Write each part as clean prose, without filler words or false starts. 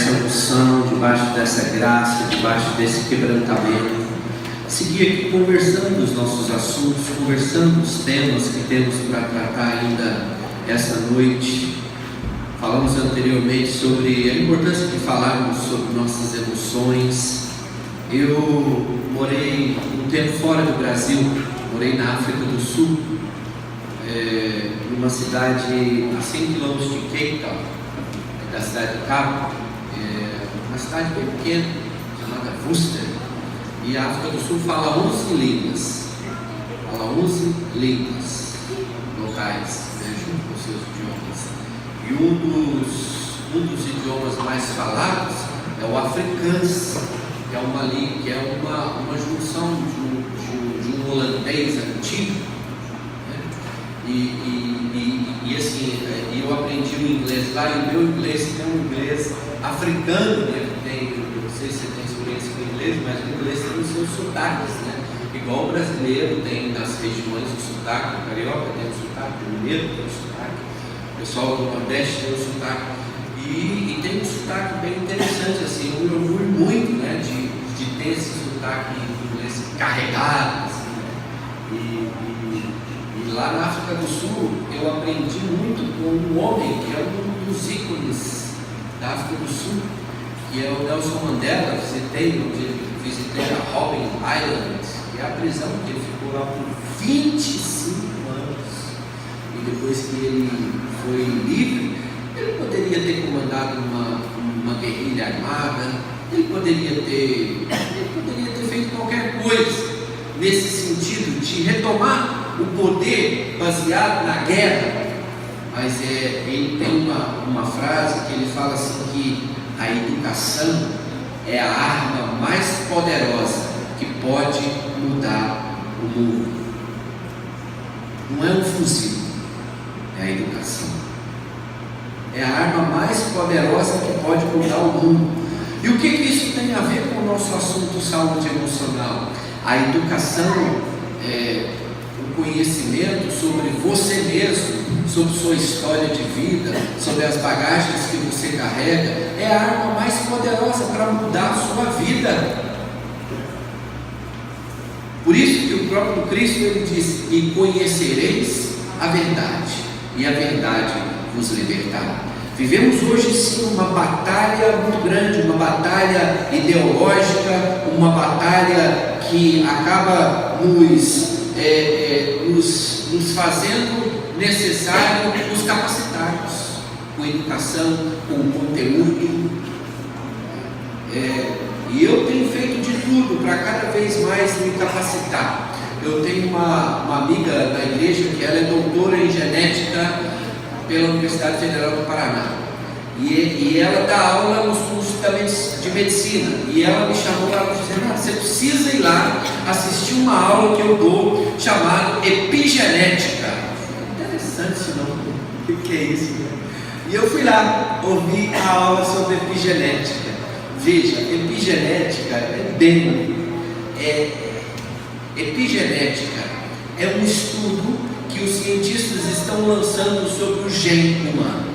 dessa unção, debaixo dessa graça, debaixo desse quebrantamento, seguir aqui conversando os nossos assuntos, conversando os temas que temos para tratar ainda essa noite. Falamos anteriormente sobre a importância de falarmos sobre nossas emoções. Eu morei um tempo fora do Brasil, morei na África do Sul, numa cidade a 100 km de Cape Town, da cidade do Cabo, uma cidade bem pequena, chamada Worcester, e a África do Sul fala 11 línguas, locais, junto com seus idiomas, e um dos idiomas mais falados é o afrikaans, que é uma junção de um holandês antigo, né? E assim, eu aprendi o inglês lá, e o meu inglês é um inglês africano, né? Não sei se você tem experiência com inglês, mas o inglês tem os seus sotaques, né? Igual o brasileiro tem nas regiões o sotaque, o carioca tem o sotaque, o mineiro tem o sotaque, o pessoal do Nordeste tem o sotaque, e tem um sotaque bem interessante, assim, eu me orgulho muito, né, de ter esse sotaque inglês carregado, assim, né? E lá na África do Sul eu aprendi muito com um homem que é um dos ícones da África do Sul, que é o Nelson Mandela. Visitei a Robben Island, que é a prisão que ele ficou lá por 25 anos, e depois que ele foi livre, ele poderia ter comandado uma guerrilha armada, ele poderia ter feito qualquer coisa nesse sentido de retomar o poder baseado na guerra, mas ele tem uma frase que ele fala assim, que a educação é a arma mais poderosa que pode mudar o mundo. Não é um fuzil, é a educação. É a arma mais poderosa que pode mudar o mundo. E o que isso tem a ver com o nosso assunto saúde emocional? A educação, o conhecimento sobre você mesmo, sobre sua história de vida, sobre as bagagens que você carrega, é a arma mais poderosa para mudar a sua vida. Por isso que o próprio Cristo ele diz: e conhecereis a verdade, e a verdade vos libertará. Vivemos hoje sim uma batalha muito grande, uma batalha ideológica, uma batalha que acaba nos fazendo necessário nos capacitarmos com educação, com conteúdo, e eu tenho feito de tudo para cada vez mais me capacitar. Eu tenho uma amiga da igreja que ela é doutora em genética pela Universidade Federal do Paraná, e ela dá aula nos cursos de medicina, e ela me chamou para dizer: você precisa ir lá assistir uma aula que eu dou chamada epigenética. Interessante esse nome, o que é isso? E eu fui lá ouvir a aula sobre epigenética. Veja, epigenética epigenética é um estudo que os cientistas estão lançando sobre o gene humano.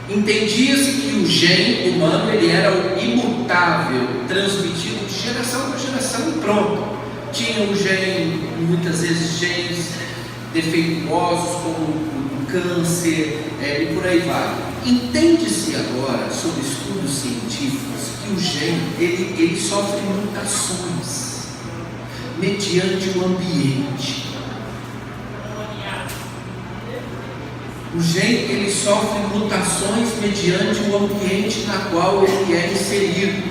Entendia-se que o gene humano ele era o imutável, transmitido de geração para geração e pronto. Tinha um gene, muitas vezes genes defeituosos como o câncer, e por aí vai. Entende-se agora, sobre estudos científicos, que o gene ele sofre mutações mediante o ambiente. O gene ele sofre mutações mediante o ambiente na qual ele é inserido,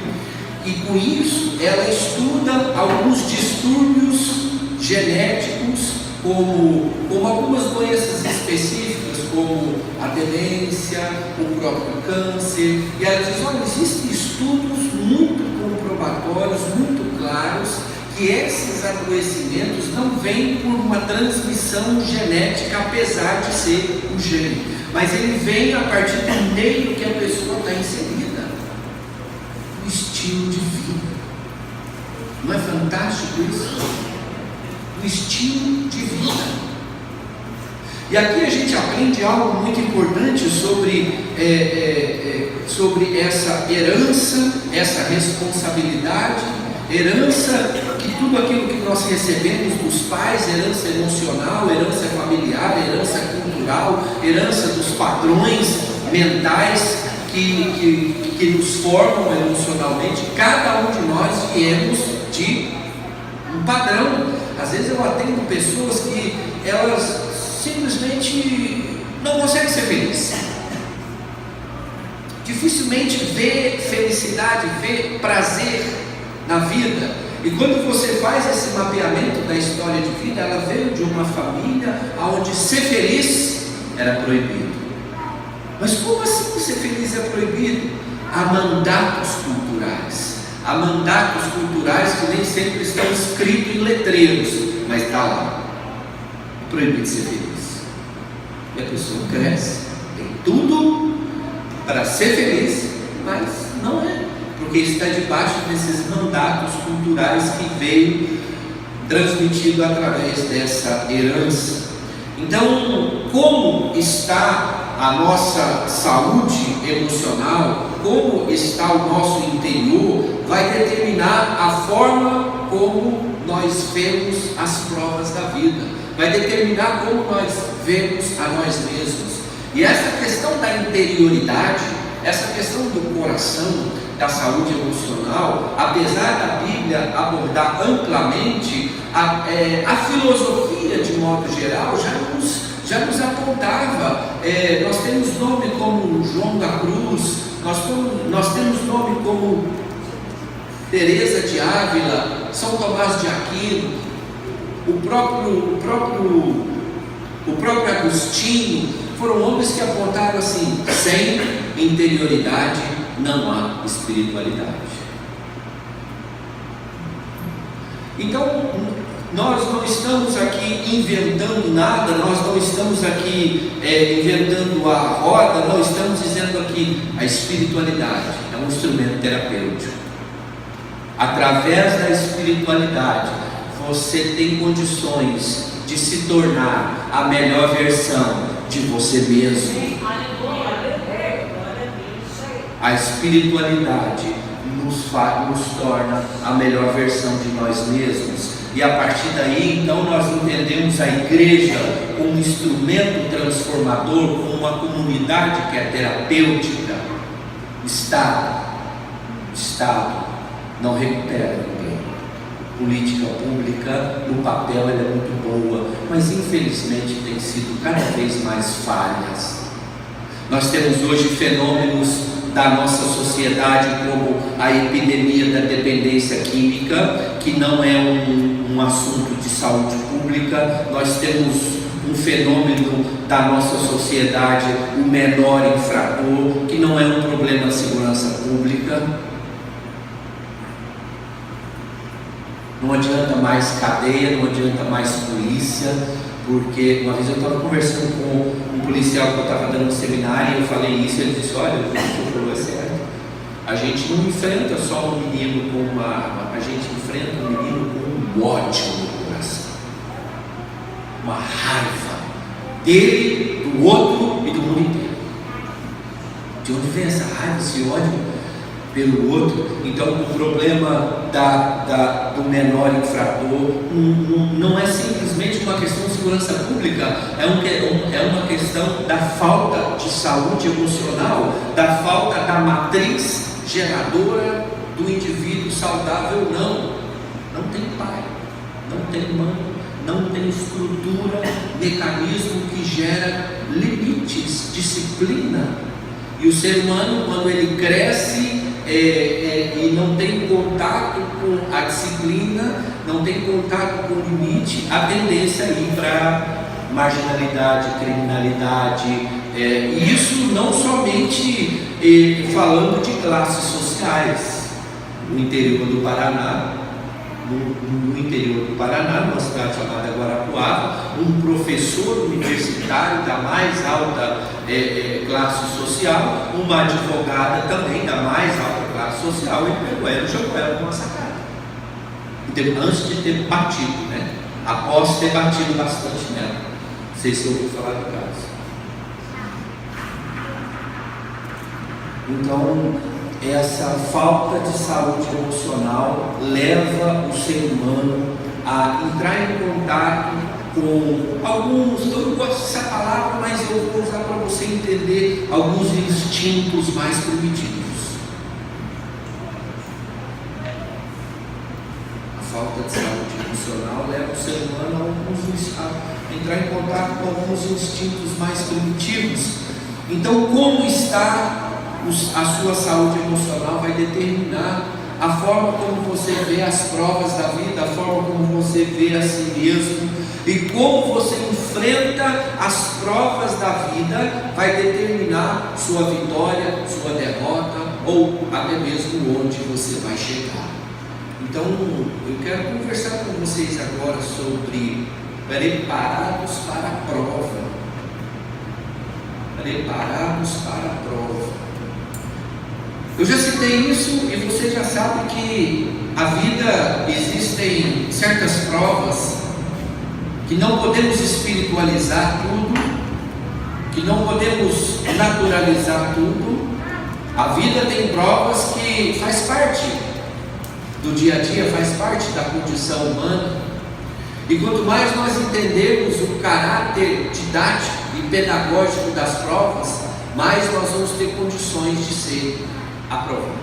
e com isso ela estuda alguns distúrbios genéticos, como algumas doenças específicas, como a demência, o próprio câncer, e ela diz: olha, existem estudos muito comprobatórios, muito claros, que esses adoecimentos não vêm por uma transmissão genética, apesar de ser um gene, mas ele vem a partir do meio que a pessoa está inserida, o estilo de vida. Não é fantástico isso? O estilo de vida. E aqui a gente aprende algo muito importante sobre sobre essa herança, essa responsabilidade, herança que tudo aquilo que nós recebemos dos pais, herança emocional, herança familiar, herança cultural, herança dos padrões mentais que nos formam emocionalmente. Cada um de nós viemos de um padrão. Às vezes eu atendo pessoas que elas simplesmente não conseguem ser felizes, dificilmente vê felicidade, vê prazer na vida. E quando você faz esse mapeamento da história de vida, ela veio de uma família onde ser feliz era proibido. Mas como assim ser feliz é proibido? Há mandatos culturais. Há mandatos culturais que nem sempre estão escritos em letreiros, mas está lá. É proibido ser feliz. E a pessoa cresce, tem tudo para ser feliz, mas não é, porque está debaixo desses mandatos culturais que veio transmitido através dessa herança. Então, como está a nossa saúde emocional, como está o nosso interior, vai determinar a forma como nós vemos as provas da vida, vai determinar como nós vemos a nós mesmos. E essa questão da interioridade, essa questão do coração, da saúde emocional, apesar da Bíblia abordar amplamente, a filosofia de modo geral já nos apontava. Nós temos nome como João da Cruz, nós temos nome como Teresa de Ávila, São Tomás de Aquino, o próprio Agostinho. Foram homens que apontaram assim: sem interioridade não há espiritualidade. Então, nós não estamos aqui inventando nada, nós não estamos aqui inventando a roda, nós estamos dizendo aqui: a espiritualidade é um instrumento terapêutico. Através da espiritualidade, você tem condições de se tornar a melhor versão de você mesmo. A espiritualidade nos torna a melhor versão de nós mesmos. E a partir daí, então, nós entendemos a igreja como um instrumento transformador, como uma comunidade que é terapêutica. Estado não recupera ninguém. Política pública, no papel, ela é muito boa, mas infelizmente tem sido cada vez mais falhas. Nós temos hoje fenômenos da nossa sociedade, como a epidemia da dependência química, que não é um assunto de saúde pública. Nós temos um fenômeno da nossa sociedade, o menor infrator, que não é um problema de segurança pública. Não adianta mais cadeia, não adianta mais polícia, porque uma vez eu estava conversando com um policial que eu estava dando um seminário, e eu falei isso, e ele disse: olha, o que você falou é certo. A gente não enfrenta só um menino com uma arma, a gente enfrenta um menino com um ódio no coração, uma raiva dele, do outro e do mundo inteiro. De onde vem essa raiva, esse ódio pelo outro? Então, o problema do menor infrator não é simplesmente uma questão de segurança pública, é uma questão da falta de saúde emocional, da falta da matriz geradora do indivíduo saudável. Não tem pai, não tem mãe, não tem estrutura, mecanismo que gera limites, disciplina. E o ser humano, quando ele cresce e não tem contato com a disciplina, não tem contato com o limite, a tendência é ir para marginalidade, criminalidade, e isso não somente falando de classes sociais. No interior do Paraná, numa cidade chamada Guarapuava, um professor universitário da mais alta classe social, uma advogada também da mais alta classe social, ele pegou ela e jogou ela numa sacada. Antes de ter batido, após ter batido bastante nela. Não sei se eu ouviu falar do caso. Então, essa falta de saúde emocional leva o ser humano a entrar em contato com alguns, eu não gosto dessa palavra, mas eu vou usar para você entender, alguns instintos mais primitivos. A falta de saúde emocional leva o ser humano a entrar em contato com alguns instintos mais primitivos. Então, como está a sua saúde emocional vai determinar a forma como você vê as provas da vida, a forma como você vê a si mesmo, e como você enfrenta as provas da vida vai determinar sua vitória, sua derrota, ou até mesmo onde você vai chegar. Então, eu quero conversar com vocês agora sobre preparados para a prova. Preparados para a prova. Eu já citei isso e você já sabe que a vida existem certas provas que não podemos espiritualizar tudo, que não podemos naturalizar tudo. A vida tem provas que faz parte do dia a dia, faz parte da condição humana. E quanto mais nós entendermos o caráter didático e pedagógico das provas, mais nós vamos ter condições de ser aprovados.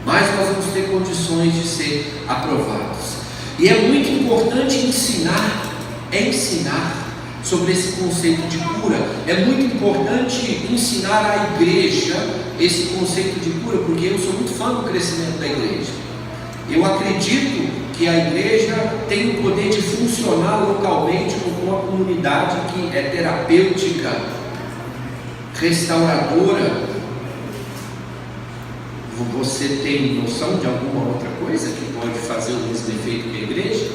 Mais nós vamos ter condições de ser aprovados. E é muito importante ensinar sobre esse conceito de cura. É muito importante ensinar à igreja esse conceito de cura, porque eu sou muito fã do crescimento da igreja. Eu acredito que a igreja tem o poder de funcionar localmente como uma comunidade que é terapêutica, restauradora. Você tem noção de alguma outra coisa que pode fazer o mesmo efeito que a igreja?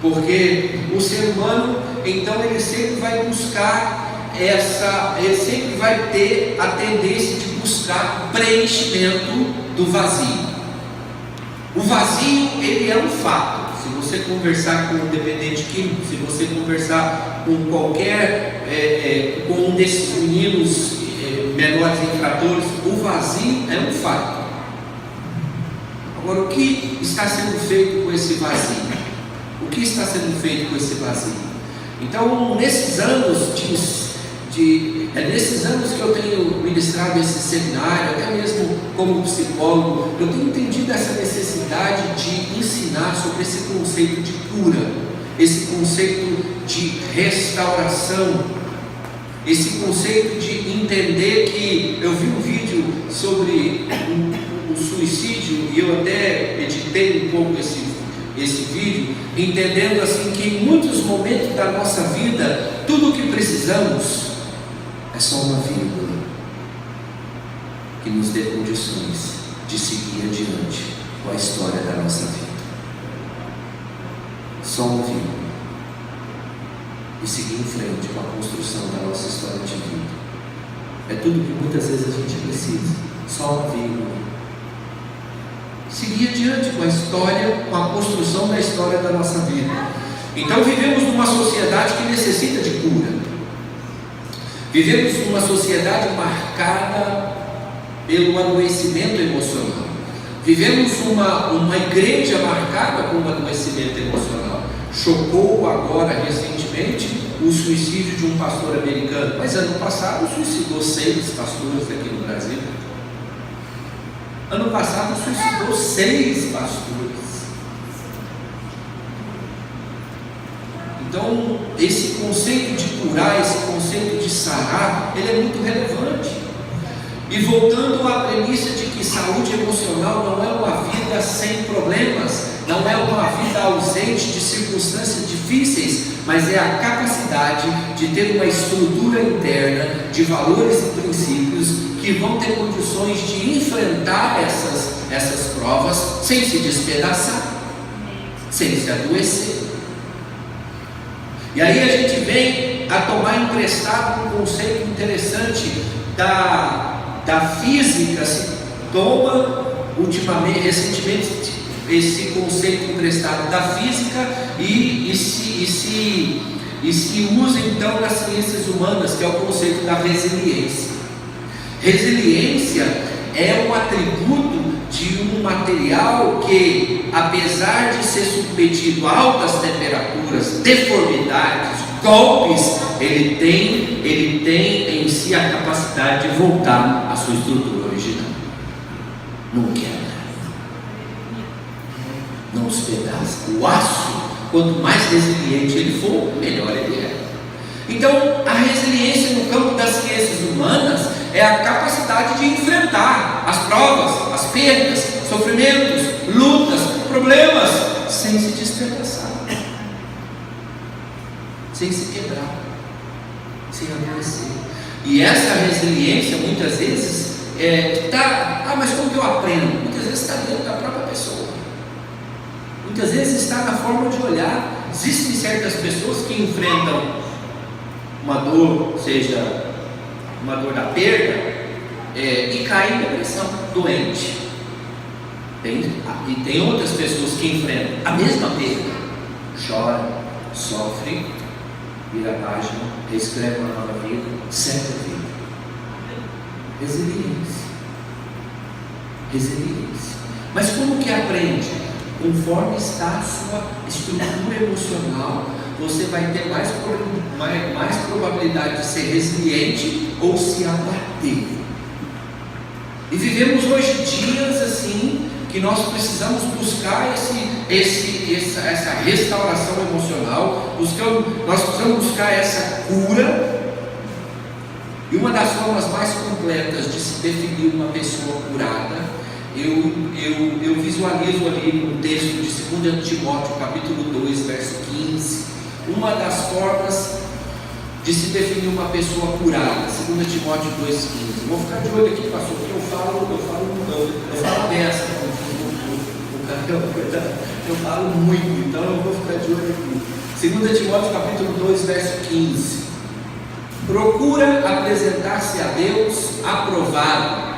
Porque o ser humano, então, ele sempre vai buscar ele sempre vai ter a tendência de buscar preenchimento do vazio. O vazio, ele é um fato. Se você conversar com um dependente químico, se você conversar com com um desses meninos menores infratores, o vazio é um fato. Agora, o que está sendo feito com esse vazio? O que está sendo feito com esse vazio? Então, nesses anos nesses anos que eu tenho ministrado esse seminário, até mesmo como psicólogo, eu tenho entendido essa necessidade de ensinar sobre esse conceito de cura, esse conceito de restauração, esse conceito de entender que eu vi um vídeo sobre o suicídio e eu até meditei um pouco esse vídeo, entendendo assim que em muitos momentos da nossa vida, tudo o que precisamos é só uma vírgula que nos dê condições de seguir adiante com a história da nossa vida. Só uma vírgula. E seguir em frente com a construção da nossa história de vida. É tudo que muitas vezes a gente precisa. Só uma vírgula. Seguir adiante com a história, com a construção da história da nossa vida. Então vivemos numa sociedade que necessita de cura. Vivemos numa sociedade marcada pelo adoecimento emocional. Vivemos uma igreja marcada por um adoecimento emocional. Chocou agora recentemente o suicídio de um pastor americano, mas ano passado suicidou 6 pastores aqui no Brasil. Ano passado suicidou 6 pastores. Então, esse conceito de curar, esse conceito de sarar, ele é muito relevante. E voltando à premissa de que saúde emocional não é uma vida sem problemas, não é uma vida ausente de circunstâncias difíceis, mas é a capacidade de ter uma estrutura interna de valores e princípios que vão ter condições de enfrentar essas provas sem se despedaçar, sem se adoecer. E aí a gente vem a tomar emprestado um conceito interessante da física. Se toma recentemente esse conceito emprestado da física e se e se usa então nas ciências humanas, que é o conceito da resiliência. Resiliência é um atributo de um material que, apesar de ser submetido a altas temperaturas, deformidades, golpes, ele tem em si a capacidade de voltar à sua estrutura original. Não quebra, não se pedaça. O aço, quanto mais resiliente ele for, melhor ele é. Então, a resiliência no campo das ciências humanas é a capacidade de enfrentar as provas, as perdas, sofrimentos, lutas, problemas, sem se despedaçar, sem se quebrar, sem adoecer. E essa resiliência muitas vezes mas como que eu aprendo? Muitas vezes está dentro da própria pessoa. Muitas vezes está na forma de olhar. Existem certas pessoas que enfrentam uma dor, seja uma dor da perda, e caem em depressão, doente. E tem outras pessoas que enfrentam a mesma perda, chora, sofre, vira a página, reescreve uma nova vida, segue a vida. Resiliência. Mas como que aprende? Conforme está a sua estrutura emocional, você vai ter mais probabilidade de ser resiliente ou se abater. E vivemos hoje dias assim, que nós precisamos buscar essa restauração emocional, nós precisamos buscar essa cura. E uma das formas mais completas de se definir uma pessoa curada, eu visualizo ali no texto de 2 Timóteo, capítulo 2, verso 15, uma das formas de se definir uma pessoa curada, 2 Timóteo 2,15. Vou ficar de olho aqui, pastor, porque eu falo dessa, eu falo muito, então eu vou ficar de olho aqui. 2 Timóteo, capítulo 2, verso 15. Procura apresentar-se a Deus aprovado,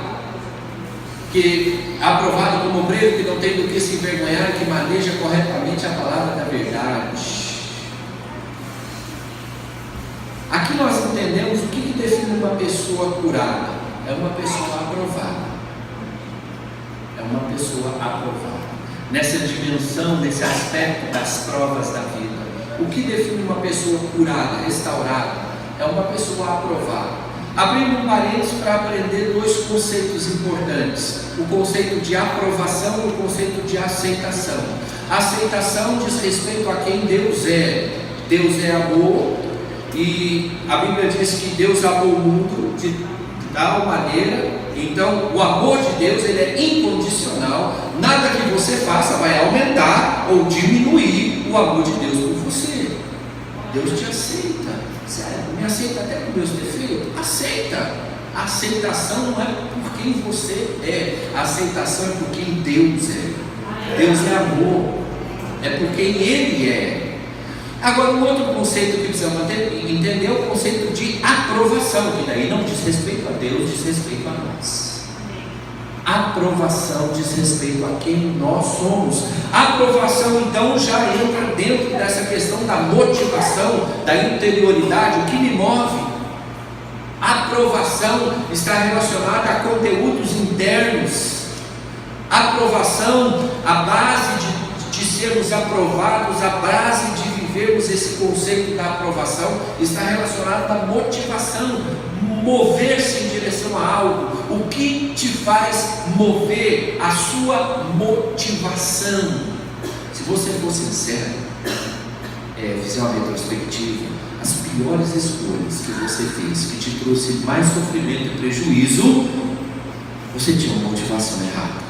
aprovado como obreiro que não tem do que se envergonhar, que maneja corretamente a palavra da verdade. Aqui nós entendemos o que define uma pessoa curada. É uma pessoa aprovada. É uma pessoa aprovada. Nessa dimensão, nesse aspecto das provas da vida. O que define uma pessoa curada, restaurada? É uma pessoa aprovada. Abrindo um parênteses para aprender dois conceitos importantes: o conceito de aprovação e o conceito de aceitação. A aceitação diz respeito a quem Deus é. Deus é amor, e a Bíblia diz que Deus amou o mundo de tal maneira. Então, o amor de Deus, ele é incondicional. Nada que você faça vai aumentar ou diminuir o amor de Deus por você. Deus te aceita. Sério, me aceita até com meus defeitos? Aceita. A aceitação não é por quem você é, a aceitação é por quem Deus é. Deus é amor, é por quem Ele é. Agora, um outro conceito que precisamos entender é o conceito de aprovação, que daí não diz respeito a Deus, diz respeito a nós. Aprovação diz respeito a quem nós somos. A aprovação então já entra dentro dessa questão da motivação, da interioridade, o que me move. A aprovação está relacionada a conteúdos internos. A aprovação, a base de sermos aprovados, a base de vivermos esse conceito da aprovação está relacionada à motivação, mover-se em direção a algo. O que te faz mover? A sua motivação. Se você for sincero, fizer uma retrospectiva, as piores escolhas que você fez, que te trouxe mais sofrimento e prejuízo, você tinha uma motivação errada,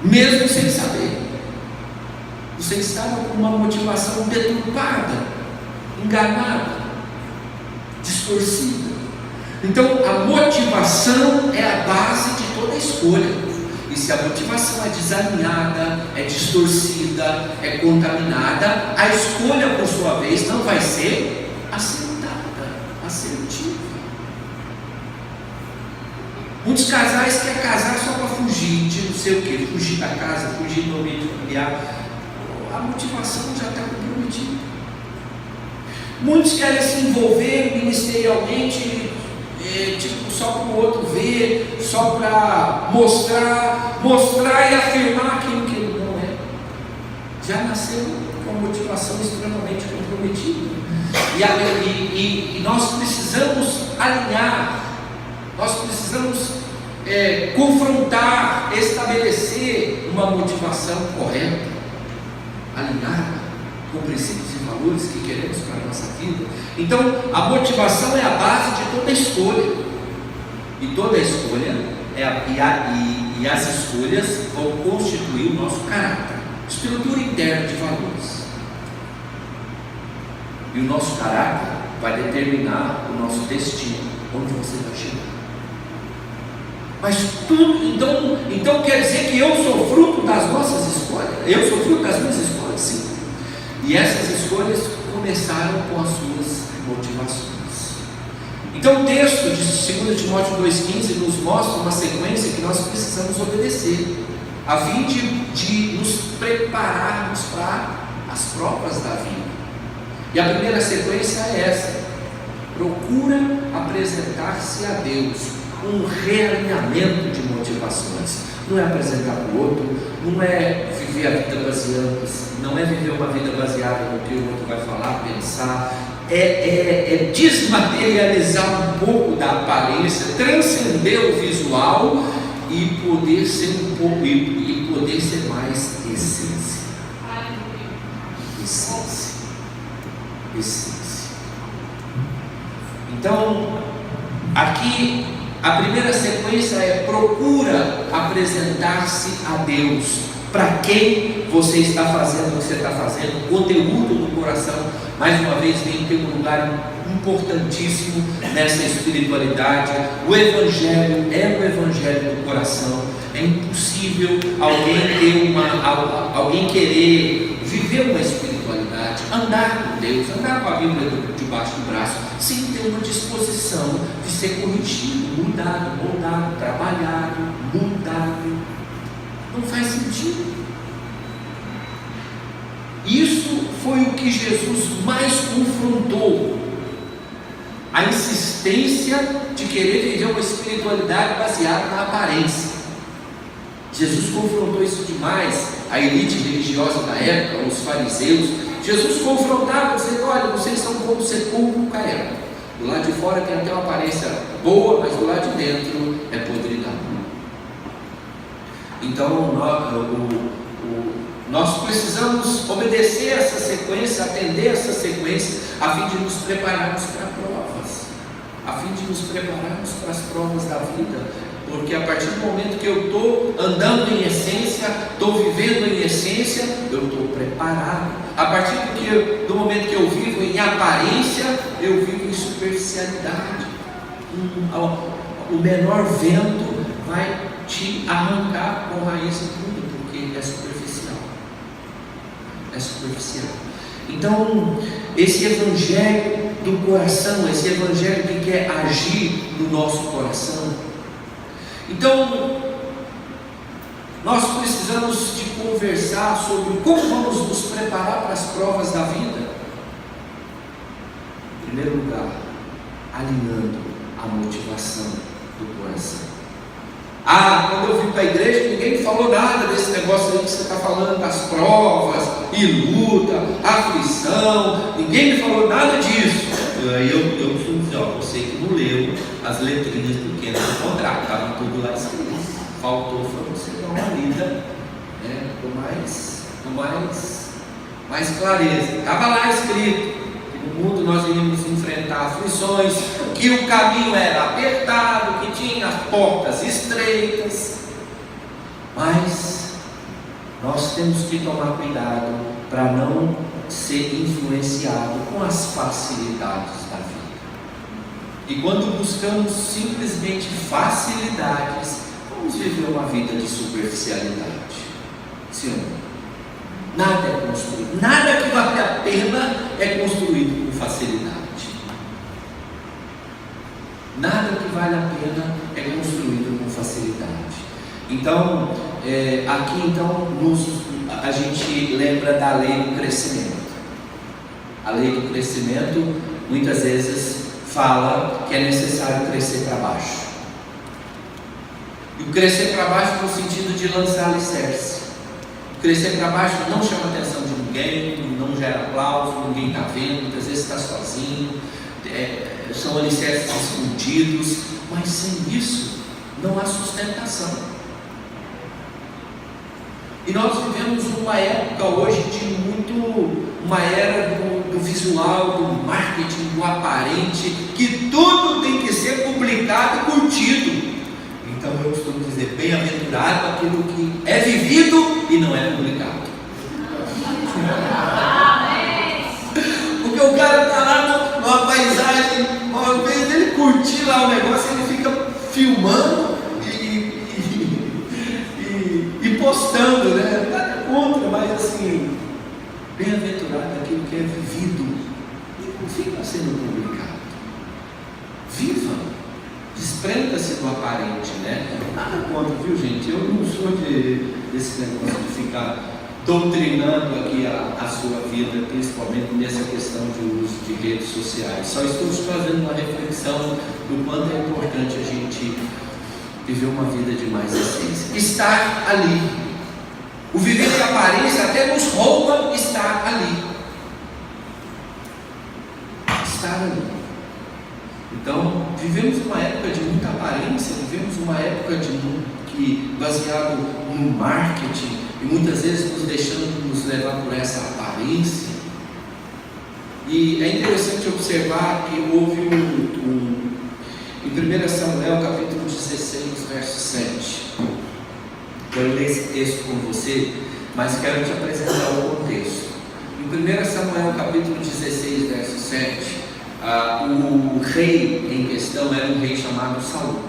mesmo sem saber. Você estava com uma motivação deturpada, enganada, distorcida. Então, a motivação é a base de toda escolha. E se a motivação é desalinhada, é distorcida, é contaminada, a escolha, por sua vez, não vai ser acertada, assertiva. Muitos casais querem casar só para fugir de não sei o que, fugir da casa, fugir do ambiente familiar. A motivação já está comprometida. Muitos querem se envolver ministerialmente, só para o outro ver, só para mostrar e afirmar aquilo que ele não é. Já nasceu com uma motivação extremamente comprometida. E nós precisamos alinhar, nós precisamos confrontar, estabelecer uma motivação correta, alinhada com princípios e valores que queremos para a nossa vida. Então, a motivação é a base de toda escolha, e toda escolha e as escolhas vão constituir o nosso caráter, estrutura interna de valores. E o nosso caráter vai determinar o nosso destino, onde você vai chegar. Mas tudo, então quer dizer que eu sou fruto das nossas escolhas? Eu sou fruto das minhas escolhas, sim. E essas escolhas começaram com as suas motivações. Então o texto de 2 Timóteo 2,15 nos mostra uma sequência que nós precisamos obedecer, a fim de nos prepararmos para as provas da vida. E a primeira sequência é essa: procura apresentar-se a Deus com um realinhamento de motivações. Não é apresentar para o outro, não é viver a vida não é viver uma vida baseada no que o outro vai falar, pensar, é desmaterializar um pouco da aparência, transcender o visual e poder ser e poder ser mais essência. Então, aqui a primeira sequência é: procura apresentar-se a Deus. Para quem você está fazendo o que você está fazendo, o conteúdo do coração, mais uma vez, vem ter um lugar importantíssimo nessa espiritualidade. O Evangelho é o Evangelho do coração. É impossível alguém querer viver uma espiritualidade, andar com Deus, andar com a Bíblia debaixo do braço, sem ter uma disposição de ser corrigido, mudado, moldado, trabalhado, mudado. Não faz sentido. Isso foi o que Jesus mais confrontou: a insistência de querer viver uma espiritualidade baseada na aparência. Jesus confrontou isso demais, a elite religiosa da época, os fariseus. Jesus confrontava, dizendo: olha, vocês são como sepulcro caiado. Do lado de fora tem até uma aparência boa, mas do lado de dentro é podridão. Então nós precisamos obedecer essa sequência, atender essa sequência, a fim de nos prepararmos para provas, a fim de nos prepararmos para as provas da vida. Porque a partir do momento que eu estou andando em essência, estou vivendo em essência, eu estou preparado. A partir do momento que eu vivo em aparência, eu vivo em superficialidade. O menor vento vai te arrancar com raiz e tudo, porque é superficial. É superficial. Então, esse evangelho do coração, esse evangelho que quer agir no nosso coração. Então, nós precisamos de conversar sobre como vamos nos preparar para as provas da vida. Em primeiro lugar, alinhando a motivação do coração. Quando eu vim para a igreja, ninguém me falou nada desse negócio aí que você está falando, das provas, e luta, aflição, ninguém me falou nada disso. Aí eu costumo dizer: você que não leu as letrinhas pequenas do contrato, estava tudo lá escrito. Faltou foi você dar uma lida, com mais clareza. Estava lá escrito que no mundo nós iríamos enfrentar aflições, que o caminho era apertado, que tinha as portas estreitas, mas nós temos que tomar cuidado para não ser influenciado com as facilidades da vida. E quando buscamos simplesmente facilidades, vamos viver uma vida de superficialidade. Sim ou não? Nada é construído, nada que vale a pena é construído com facilidade. Nada que vale a pena é construído com facilidade. Então, aqui a gente lembra da lei do crescimento. A lei do crescimento muitas vezes fala que é necessário crescer para baixo. E o crescer para baixo no sentido de lançar alicerce. O crescer para baixo não chama a atenção de ninguém, não gera aplauso, ninguém está vendo, muitas vezes está sozinho, são alicerces escondidos, mas sem isso não há sustentação. E nós vivemos uma época hoje uma era do visual, do marketing, do aparente, que tudo tem que ser publicado e curtido. Então eu costumo dizer, bem-aventurado aquilo que é vivido e não é publicado. Porque o cara está lá numa paisagem, uma vez ele curtir lá o negócio, ele fica filmando e postando, né? Nada contra, mas assim, bem-aventurado aquilo que é vivido e não fica sendo publicado. Viva! Desprenda-se do aparente, né? Nada contra, viu, gente? Eu não sou desse negócio de ficar doutrinando aqui a sua vida, principalmente nessa questão de uso de redes sociais. Só estou fazendo uma reflexão do quanto é importante a gente viver uma vida de mais essência. Estar ali. O viver de aparência até nos rouba estar ali. Estar ali. Então, vivemos uma época de muita aparência, vivemos uma época baseado no marketing, e muitas vezes nos deixando nos levar por essa aparência. E é interessante observar que houve em 1 Samuel capítulo 16, verso 7. Quero ler esse texto com você, mas quero te apresentar o contexto. Em 1 Samuel capítulo 16, verso 7, o rei em questão era um rei chamado Saul.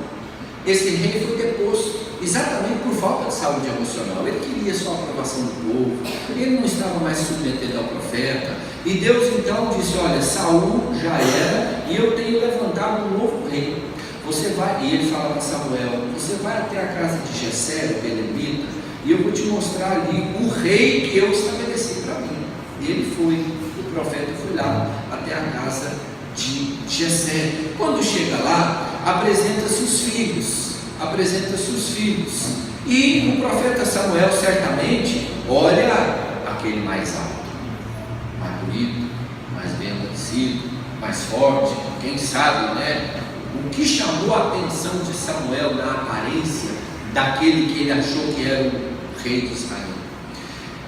Esse rei foi deposto exatamente por falta de saúde emocional. Ele queria só a aprovação do povo, ele não estava mais submetido ao profeta, e Deus então disse: olha, Saul já era, e eu tenho levantado um novo rei. Você vai, e ele fala para Samuel, você vai até a casa de Jessé, o belemita, e eu vou te mostrar ali o rei que eu estabeleci para mim. E ele foi, o profeta foi lá até a casa de Jessé. Quando chega lá, apresenta-se os filhos, e o profeta Samuel certamente olha aquele mais alto, mais bonito, mais bem agradecido, mais forte, quem sabe, né? O que chamou a atenção de Samuel na aparência daquele que ele achou que era o rei de Israel.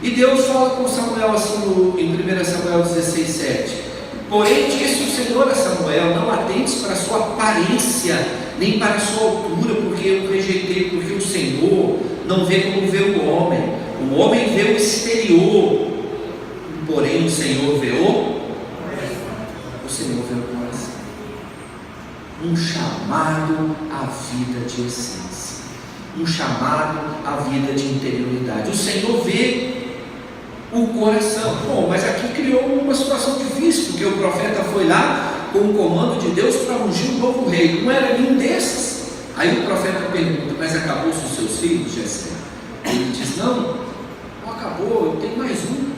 E Deus fala com Samuel assim em 1 Samuel 16, 7. Porém disse o Senhor a Samuel: não atentes para a sua aparência, nem para a sua altura, porque eu rejeitei, porque o Senhor não vê como vê o homem vê o exterior, porém o Senhor vê o coração. Um chamado à vida de essência, um chamado à vida de interioridade. O Senhor vê o coração. Bom, mas aqui criou uma situação difícil, porque o profeta foi lá com o comando de Deus para ungir um novo rei, não era nenhum desses. Aí o profeta pergunta: mas acabou-se os seus filhos, Jessé? Ele diz: não acabou, eu tenho mais um,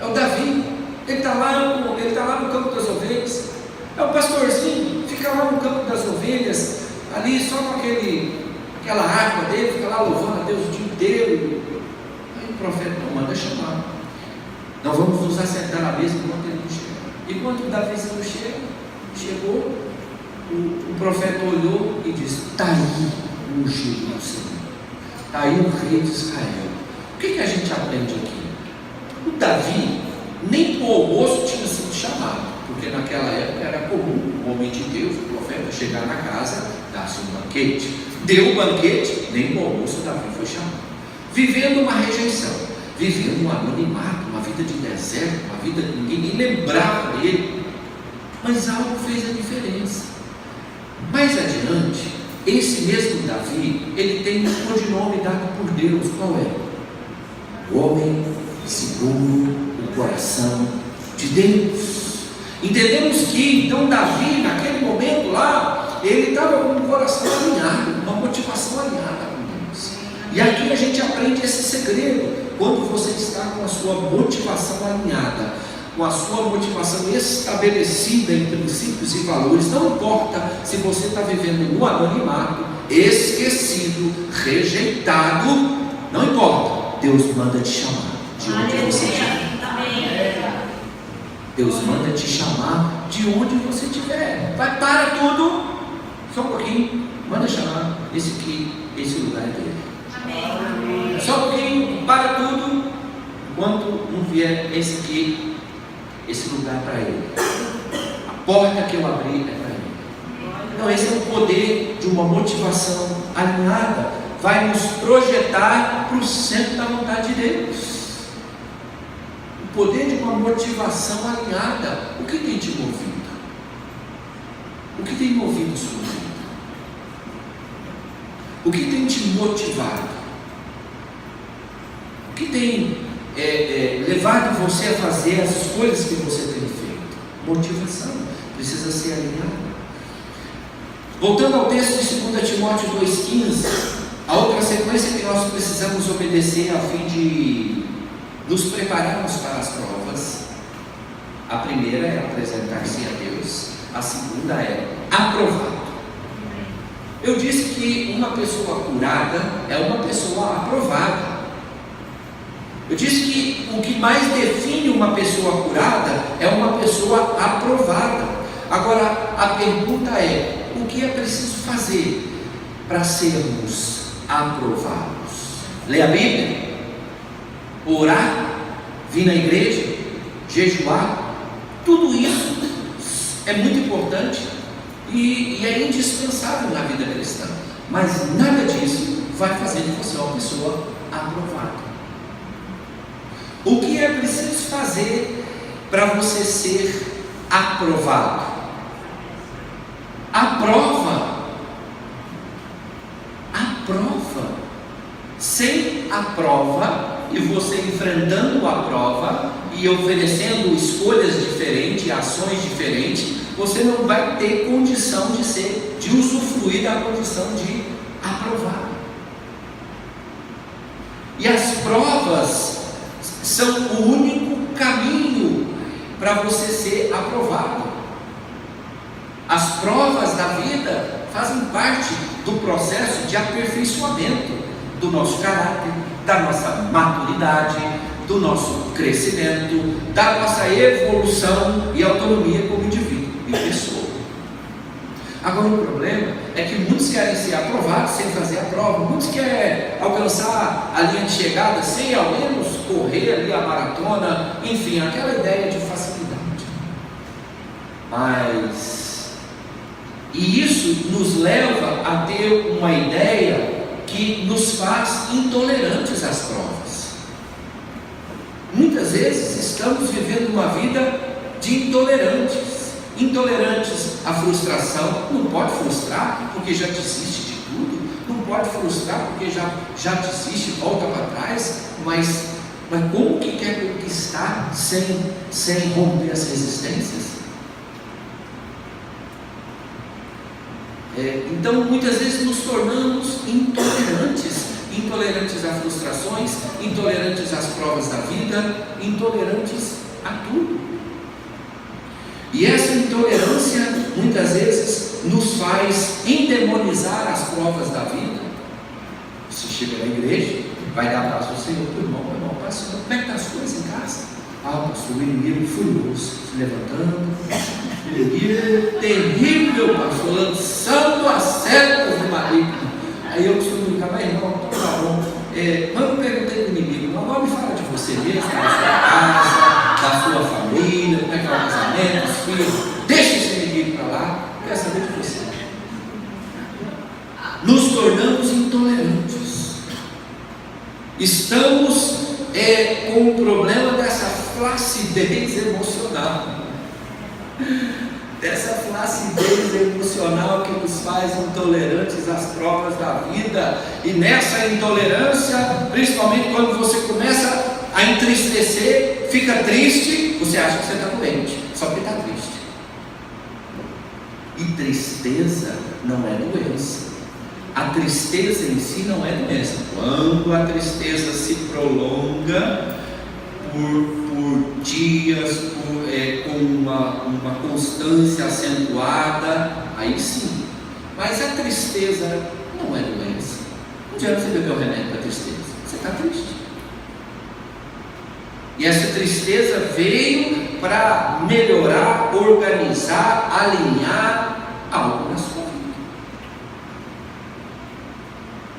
é o Davi. Ele está lá no campo das ovelhas, é o pastorzinho, fica lá no campo das ovelhas, ali só com aquela harpa dele, fica lá louvando a Deus o dia inteiro. Aí o profeta não manda chamar, nós vamos nos assentar à mesa enquanto ele não chega. Enquanto o Davi não chegou, o profeta olhou e disse: está aí o ungido do Senhor, está aí o rei de Israel. O que a gente aprende aqui? O Davi nem para o almoço tinha sido chamado, porque naquela época era comum o homem de Deus, o profeta, chegar na casa, dar-se um banquete. Deu o banquete, nem para o almoço Davi foi chamado. Vivendo uma rejeição, vivendo um anonimato, uma vida de deserto, uma vida que ninguém nem lembrava dele, mas algo fez a diferença. Mais adiante, esse mesmo Davi, ele tem um codinome dado por Deus. Qual é? O homem segundo o coração de Deus. Entendemos que então Davi, naquele momento lá, ele estava com o coração alinhado, uma motivação alinhada com Deus. E aqui a gente aprende esse segredo. Quando você está com a sua motivação alinhada, com a sua motivação estabelecida em princípios e valores, não importa se você está vivendo no anonimato, esquecido, rejeitado, não importa, Deus manda te chamar de onde você estiver. Deus manda te chamar de onde você estiver. Vai, para tudo, só um pouquinho, manda chamar esse aqui, esse lugar dele. Amém. Só um pouquinho, para tudo, enquanto não vier esse aqui, esse lugar para ele. A porta que eu abri é para ele. Então esse é o poder de uma motivação alinhada. Vai nos projetar para o centro da vontade de Deus. O poder de uma motivação alinhada. O que tem te movido? O que tem movido sua vida? O que tem te motivado? O que tem levado você a fazer as escolhas que você tem feito? Motivação precisa ser alinhada. Voltando ao texto de 2 Timóteo 2,15, a outra sequência que nós precisamos obedecer a fim de nos prepararmos para as provas. A primeira é apresentar-se a Deus, a segunda é aprovado. Eu disse que uma pessoa curada é uma pessoa aprovada. Eu disse que o que mais define uma pessoa curada é uma pessoa aprovada. Agora a pergunta é: o que é preciso fazer para sermos aprovados? Ler a Bíblia, orar, vir na igreja, jejuar, tudo isso é muito importante e é indispensável na vida cristã, mas nada disso vai fazer de você uma pessoa aprovada. O que é preciso fazer para você ser aprovado? Aprova. Sem a prova, e você enfrentando a prova e oferecendo escolhas diferentes, ações diferentes, você não vai ter condição de usufruir da condição de aprovado. E as provas são o único caminho para você ser aprovado. As provas da vida fazem parte do processo de aperfeiçoamento do nosso caráter, da nossa maturidade, do nosso crescimento, da nossa evolução e autonomia como indivíduo e pessoa. Agora o problema é que muitos querem ser aprovados sem fazer a prova, muitos querem alcançar a linha de chegada sem ao menos correr ali a maratona, enfim, aquela ideia de facilidade. E isso nos leva a ter uma ideia que nos faz intolerantes às provas. Muitas vezes estamos vivendo uma vida de intolerantes à frustração. Não pode frustrar porque já desiste de tudo, não pode frustrar porque já desiste e volta para trás, mas como que quer conquistar sem romper as resistências? Então muitas vezes nos tornamos intolerantes a frustrações, intolerantes às provas da vida, intolerantes a tudo. E essa intolerância muitas vezes nos faz endemonizar as provas da vida. Você chega na igreja, vai dar abraço ao Senhor, irmão, pastor, como é que está as coisas em casa? Pastor, o inimigo furioso, se levantando, inimigo terrível, pastor, lançando as setas do maligno. Aí eu costumo brincar, mas irmão, então tá bom, mas eu perguntei do inimigo, não, agora me fala de você mesmo, da sua casa, da sua família, como é que é o casamento, os filhos, deixa esse inimigo para lá, eu quero saber de você. Nos tornamos intolerantes, estamos com o problema dessa flacidez emocional, que nos faz intolerantes às provas da vida. E nessa intolerância, principalmente quando você começa a entristecer, fica triste, você acha que você está doente, só que está triste. E tristeza não é doença. A tristeza em si não é doença. Quando a tristeza se prolonga por dias, por com uma constância acentuada, aí sim. Mas a tristeza não é doença. Não adianta você beber o remédio para a tristeza, você está triste. E essa tristeza veio para melhorar, organizar, alinhar algo na sua vida.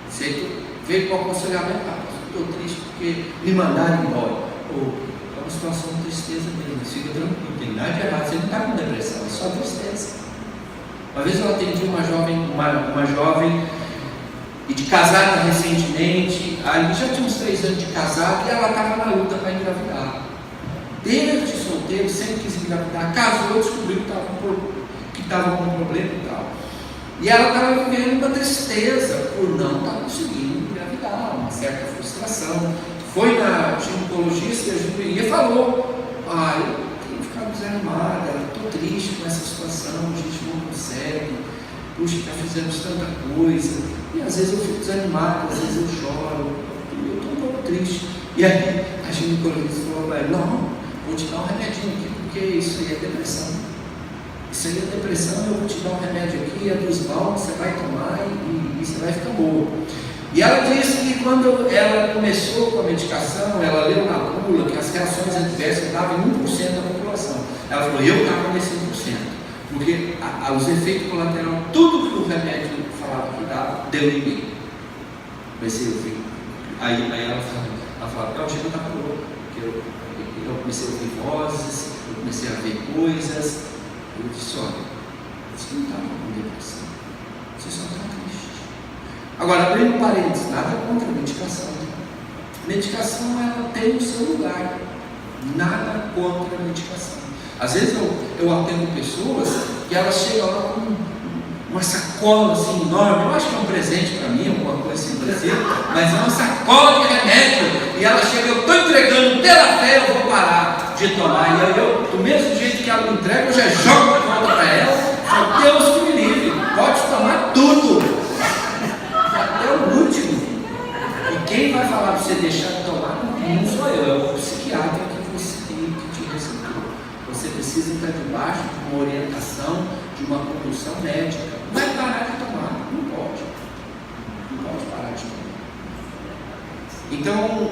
Você veio com o aconselhamento, estou triste porque me mandaram embora. É uma situação de tristeza mesmo, mas fica tranquilo, não tem nada de errado, você não está com depressão, é só tristeza. Uma vez eu atendi uma jovem e de casada recentemente, ali já tinha uns 3 anos de casado, e ela estava na luta para engravidar. Desde solteiro, sempre quis engravidar, casou, descobriu que estava com um problema e tal. E ela estava vivendo uma tristeza por não estar conseguindo engravidar, uma certa frustração. Foi na ginecologista e falou: eu tenho ficado desanimada, estou triste com essa situação, a gente não consegue, puxa, já fizemos tanta coisa, e às vezes eu fico desanimada, às vezes eu choro, eu estou um pouco triste. E aí a ginecologista falou para ela: não, vou te dar um remedinho aqui, porque isso aí é depressão. Isso aí é depressão, eu vou te dar um remédio aqui, é dos bons, você vai tomar e você vai ficar boa. E ela disse que quando ela começou com a medicação, ela leu na bula que as reações adversas estavam em 1% da população. Ela falou: eu estava nesse 1%, porque os efeitos colaterais, tudo que o remédio falava que dava, deu em mim. Comecei a ouvir. Aí ela falou: o Chico está louco, porque eu comecei a ouvir vozes, eu comecei a ver coisas. Eu disse: olha, você não estava com depressão, você só está triste. Agora, abrindo parênteses, nada contra a medicação. Medicação, ela tem o seu lugar. Nada contra a medicação. Às vezes eu atendo pessoas que elas chegam lá com uma sacola assim enorme. Eu acho que é um presente para mim, alguma coisa assim parecida, mas é uma sacola de remédio. E ela chega: eu estou entregando, pela fé eu vou parar de tomar. E aí eu, do mesmo jeito que ela me entrega, eu já jogo de volta para ela. Falo: Deus que me livre, pode tomar tudo. Até o último. E quem vai falar para você deixar de tomar não sou eu, é o psiquiatra que te receitou. Você precisa estar debaixo de uma orientação, de uma condução médica. Não vai parar de tomar, não pode. Não pode parar de tomar. Então,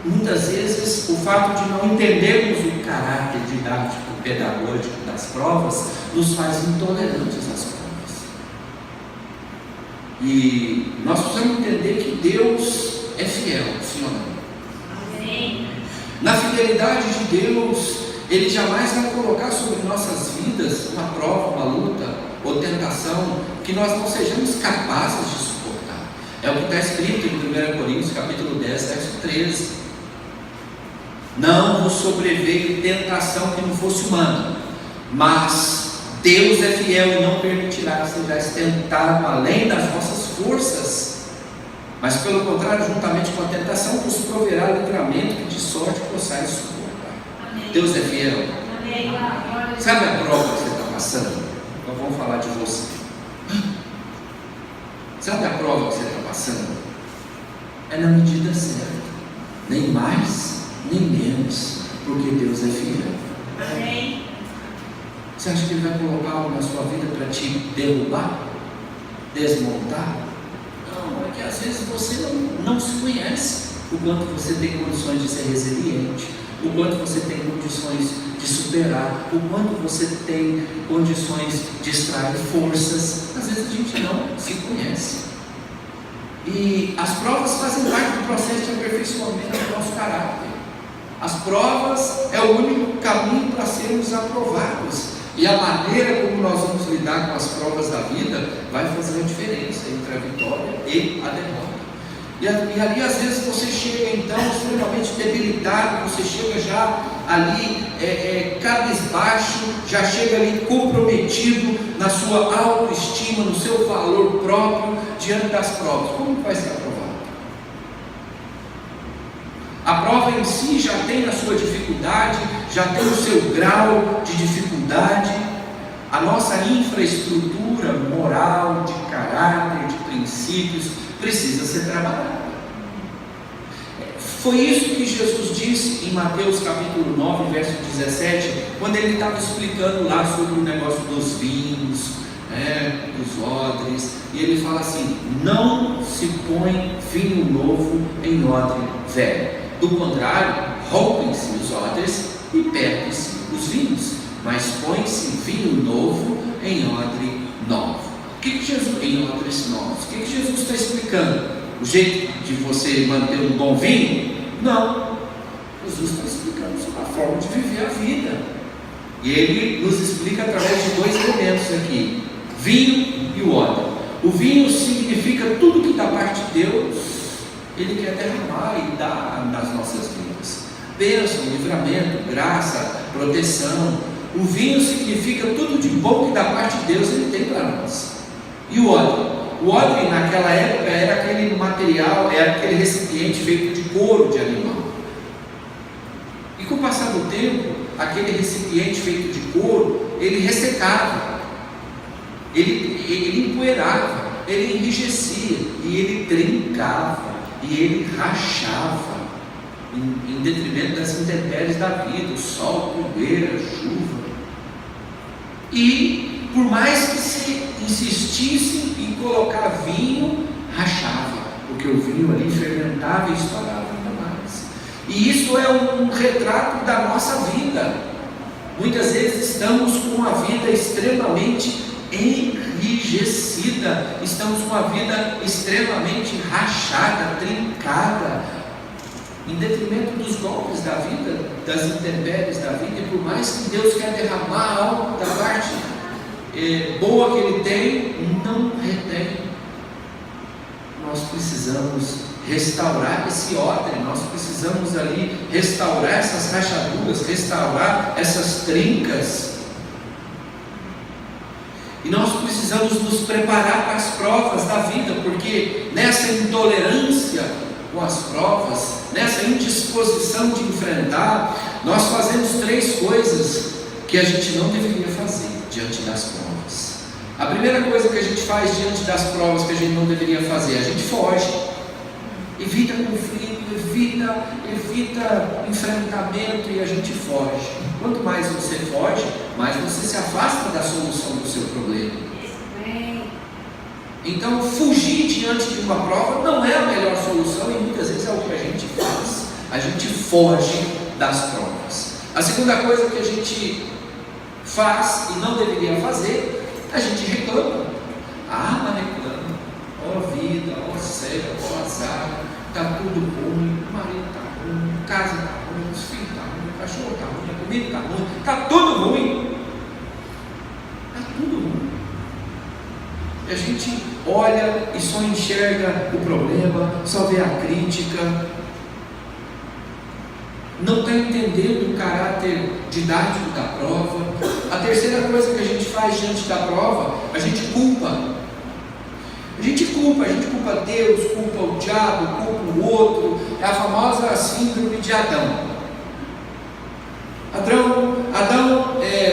muitas vezes, o fato de não entendermos o caráter didático, pedagógico das provas, nos faz intolerantes às provas. E nós precisamos entender que Deus é fiel, sim ou não? Amém. Na fidelidade de Deus, Ele jamais vai colocar sobre nossas vidas uma prova, uma luta ou tentação que nós não sejamos capazes de suportar. É o que está escrito em 1 Coríntios capítulo 10, verso 13. Não vos sobreveio tentação que não fosse humana, mas Deus é fiel e não permitirá que sejais tentado além das vossas forças, mas pelo contrário, juntamente com a tentação, vos proverá livramento, que de sorte possais suportar. Amém. Deus é fiel. Amém. Sabe a prova que você está passando? Então vamos falar de você. Sabe a prova que você está passando? É na medida certa, nem mais, nem menos, porque Deus é fiel. Amém. Você acha que Ele vai colocar algo na sua vida para te derrubar? Desmontar? Não, é que às vezes você não se conhece. O quanto você tem condições de ser resiliente, o quanto você tem condições de superar, o quanto você tem condições de extrair forças. Às vezes a gente não se conhece. E as provas fazem parte do processo de aperfeiçoamento do nosso caráter. As provas é o único caminho para sermos aprovados. E a maneira como nós vamos lidar com as provas da vida vai fazer a diferença entre a vitória e a derrota. E ali às vezes você chega então extremamente debilitado, você chega já ali cabisbaixo, já chega ali comprometido na sua autoestima, no seu valor próprio diante das provas. Como vai ser aprovado? A prova em si já tem a sua dificuldade, já tem o seu grau de dificuldade. A nossa infraestrutura moral, de caráter, de princípios, precisa ser trabalhada. Foi isso que Jesus disse em Mateus capítulo 9, verso 17, quando ele estava explicando lá sobre o negócio dos vinhos, dos odres, e ele fala assim: não se põe vinho novo em odre velho, do contrário, rompem-se os odres e perdem-se os vinhos, mas põe-se vinho novo em odre novo. O que Jesus, em odres novos, o que Jesus está explicando? O jeito de você manter um bom vinho? Não. Jesus está explicando sobre a forma de viver a vida. E ele nos explica através de dois elementos aqui: vinho e o odre. O vinho significa tudo que da parte de Deus Ele quer derramar e dar nas nossas vidas: bênção, livramento, graça, proteção. O vinho significa tudo de bom que da parte de Deus Ele tem para nós. E o odre? O odre naquela época era aquele material, era aquele recipiente feito de couro de animal. E com o passar do tempo, aquele recipiente feito de couro, ele ressecava, ele empoeirava, ele enrijecia, e ele trincava, e ele rachava, em detrimento das intempéries da vida, o sol, a poeira, a chuva. E por mais que se insistissem em colocar vinho, rachava, porque o vinho ali fermentava e estourava ainda mais. E isso é um retrato da nossa vida. Muitas vezes estamos com uma vida extremamente enrijecida, estamos com uma vida extremamente rachada, trincada, em detrimento dos golpes da vida, das intempéries da vida. E por mais que Deus quer derramar algo da parte boa que Ele tem, não retém. Nós precisamos restaurar esse odre, nós precisamos ali restaurar essas rachaduras, restaurar essas trincas. E nós precisamos nos preparar para as provas da vida, porque nessa intolerância com as provas, nessa indisposição de enfrentar, nós fazemos três coisas que a gente não deveria fazer diante das provas. A primeira coisa que a gente faz diante das provas que a gente não deveria fazer, a gente foge, evita conflito, evita enfrentamento, e a gente foge. Quanto mais você foge, mais você se afasta da solução do seu problema. Então, fugir diante de uma prova não é a melhor solução, e muitas vezes é o que a gente faz. A gente foge das provas. A segunda coisa que a gente faz e não deveria fazer, a gente reclama. Mas reclama. Ó vida, ó céu, ó azar, está tudo ruim, o marido está ruim, a casa está ruim, os filhos estão ruins, o cachorro está ruim, a comida está ruim, está tudo ruim. Está tudo ruim. E a gente olha e só enxerga o problema, só vê a crítica, não está entendendo o caráter didático da prova. A terceira coisa que a gente faz diante da prova, a gente culpa. A gente culpa Deus, culpa o diabo, culpa o outro. É a famosa síndrome de Adão. Adão,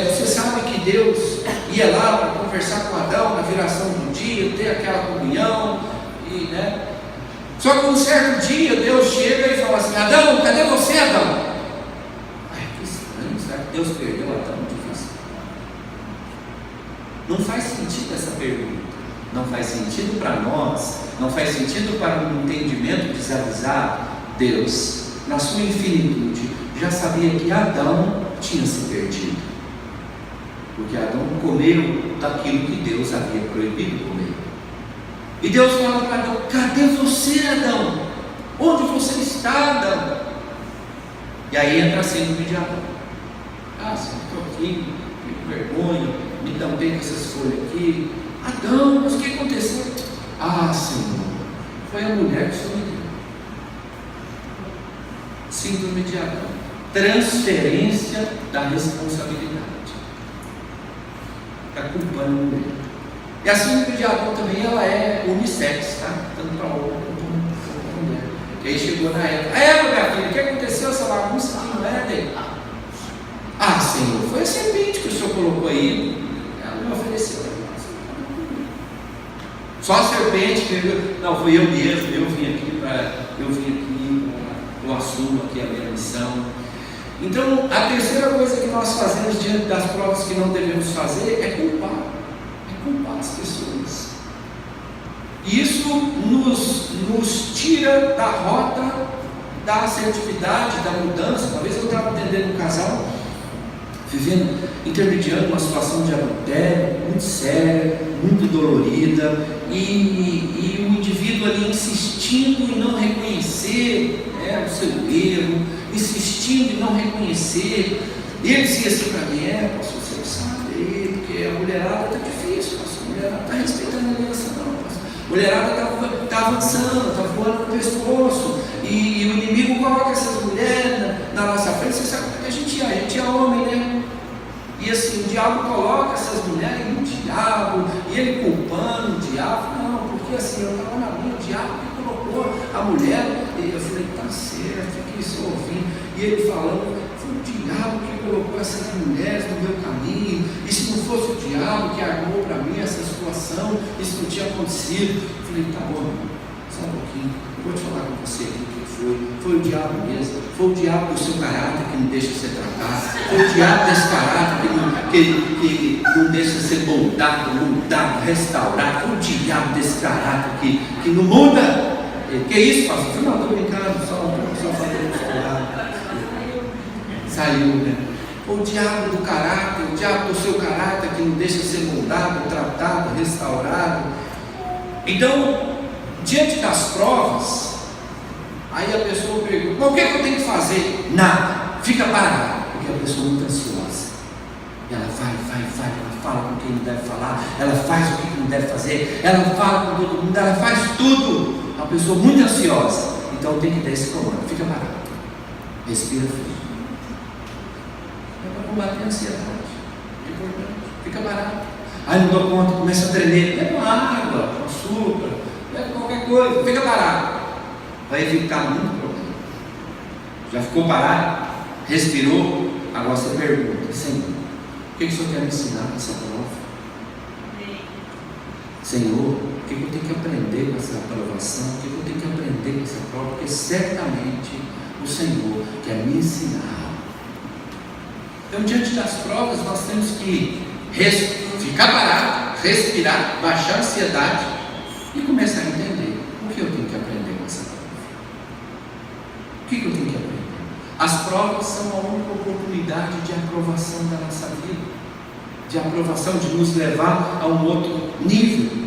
você sabe que Deus ia lá para conversar com Adão na viração do dia, ter aquela comunhão, Só que um certo dia Deus chega e fala assim: Adão, cadê você, Adão? Que estranho, será que Deus perdeu Adão de vista? Não faz sentido essa pergunta. Não faz sentido para nós, não faz sentido para um entendimento desavisado. Deus, na sua infinitude, já sabia que Adão tinha se perdido, porque Adão comeu daquilo que Deus havia proibido comer. E Deus fala para Adão: cadê você, Adão? Onde você está, Adão? E aí entra a síndrome de Adão. Senhor, estou aqui, com vergonha, me tampei com essas folhas aqui. Adão, mas o que aconteceu? Senhor, foi a mulher que o Senhor me deu. Síndrome de Adão. Transferência da responsabilidade. Está culpando a mulher. E a síndrome de Adão também, ela é unissex, tá? Tanto para homem quanto para mulher. E aí chegou na época: minha filha, o que aconteceu essa bagunça aqui no Éden? Senhor, foi a serpente que o Senhor colocou aí. Ela me ofereceu. Só a serpente que não, foi eu mesmo, eu vim aqui eu assumo aqui a minha missão. Então, a terceira coisa que nós fazemos diante das provas que não devemos fazer é culpar as pessoas. E isso nos tira da rota da assertividade, da mudança. Uma vez eu estava atendendo um casal, intermediando uma situação de adultério muito séria, muito dolorida, e o indivíduo ali insistindo em não reconhecer o seu erro, insistindo em não reconhecer. Ele dizia assim para mim: pastor, você não sabe, porque a mulherada está difícil, pastor, a mulherada está respeitando a aliança, não, pastor. A mulherada está avançando, está voando no pescoço, e o inimigo coloca essas mulheres na nossa frente. Você sabe que a gente é homem, né? E assim, o diabo coloca essas mulheres no diabo, e ele culpando o diabo. Não, porque assim, eu estava na minha, o diabo que colocou a mulher, e eu falei: tá certo, fiquei só ouvindo. E ele falando: foi o diabo que colocou essas mulheres no meu caminho, e se não fosse o diabo que armou para mim essa situação, isso não tinha acontecido. Eu falei: tá bom, só um pouquinho, eu vou te falar com você aqui o que foi o diabo mesmo, foi o diabo do seu caráter que não deixa você tratar, foi o diabo desse caráter que não deixa ser moldado, restaurado, foi o diabo desse caráter que não muda. Que isso, pastor? Eu falei: não, estou brincando, só fazendo falar. Saiu, né? O diabo do caráter, o diabo do seu caráter que não deixa ser moldado, tratado, restaurado. Então, diante das provas, aí a pessoa pergunta: mas o que eu tenho que fazer? Nada, fica parado, porque a pessoa é muito ansiosa. Ela vai, ela fala com quem não deve falar, ela faz o que não deve fazer, ela fala com todo mundo, ela faz tudo. Uma pessoa muito ansiosa. Então tem que dar esse comando: fica parado, respira fundo. É para combater a ansiedade, é importante, fica parado. Aí não dou conta, começa a tremer, pega uma água, um açúcar, pega qualquer coisa, fica parado. Vai evitar muito problema. Já ficou parado? Respirou? Agora você pergunta: Senhor, o que o Senhor quer me ensinar nessa prova? Senhor, o que eu tenho que aprender com essa aprovação? O que eu tenho que aprender com essa prova? Porque certamente o Senhor quer me ensinar. Então, diante das provas, nós temos que ficar parado, respirar, baixar a ansiedade e começar a entender o que eu tenho que aprender com essa prova. O que eu tenho que aprender? As provas são a única oportunidade de aprovação da nossa vida, de aprovação, de nos levar a um outro nível,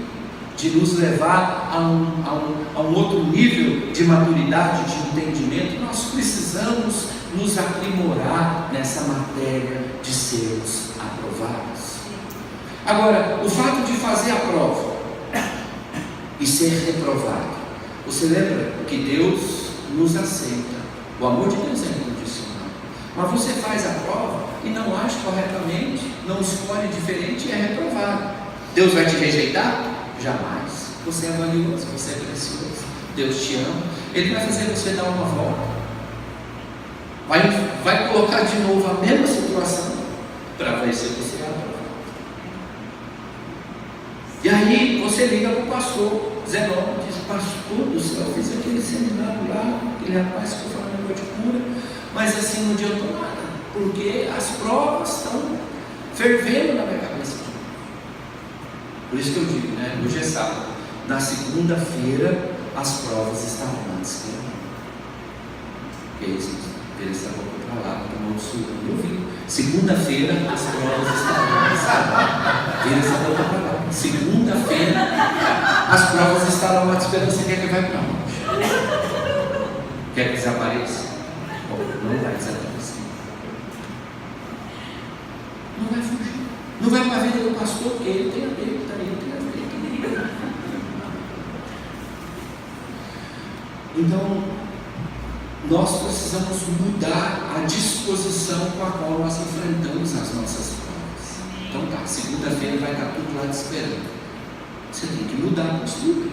de nos levar a um outro nível de maturidade, de entendimento. Nós precisamos nos aprimorar nessa matéria de sermos aprovados. Agora, o fato de fazer a prova e ser reprovado, você lembra que Deus nos aceita? O amor de Deus é incondicional. Mas você faz a prova e não age corretamente, não escolhe diferente e é reprovado. Deus vai te rejeitar? Jamais. Você é valioso, você é precioso. Deus te ama. Ele vai fazer você dar uma volta. Vai colocar de novo a mesma situação para ver se você é aprovado. E aí você liga para o pastor Zenon, diz: pastor do céu, eu fiz aquele seminário lá, aquele rapaz que eu falei na de cura, mas assim não adiantou nada, porque as provas estão fervendo na minha cabeça. Por isso que eu digo, né? Hoje é sábado, na segunda-feira as provas estarão antes que eu. Que é isso? Vira essa boca para lá, para o mundo sul. Eu vi. Segunda-feira as provas estarão antes. Vira essa boca para lá. Segunda-feira as provas estarão lá te esperando. Você quer que vai para onde? Quer que desapareça? Bom, não vai desaparecer. Não vai fugir. Não vai para a vida do pastor, porque ele tem a dele, está aí, tem a dele. Então, nós precisamos mudar a disposição com a qual nós enfrentamos as nossas provas. Então tá, segunda-feira vai estar tudo lá te esperando. Você tem que mudar a postura.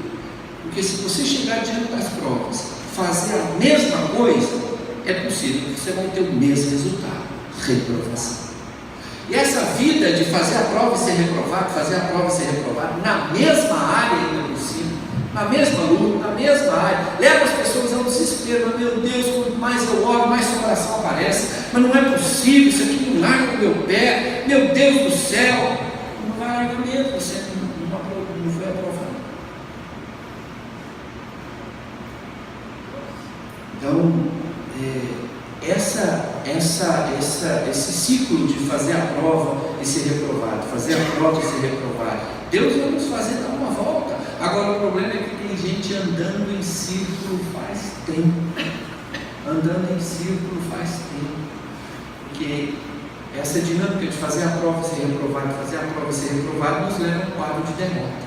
Porque se você chegar diante das provas, fazer a mesma coisa, é possível que você vai ter o mesmo resultado: reprovação. E essa vida de fazer a prova e ser reprovado, fazer a prova e ser reprovado, na mesma área ainda por cima, na mesma luta, na mesma área, leva as pessoas ao desespero. Mas, meu Deus, quanto mais eu oro, mais essa oração aparece, mas não é possível, isso aqui não larga do meu pé, meu Deus do céu, não vai largar mesmo, você não foi aprovado. Então, esse ciclo de fazer a prova e ser reprovado, fazer a prova e ser reprovado, Deus vai nos fazer dar uma volta. Agora o problema é que tem gente andando em círculo faz tempo, andando em círculo faz tempo, porque essa dinâmica de fazer a prova e ser reprovado, fazer a prova e ser reprovado, nos leva a um quadro de derrota.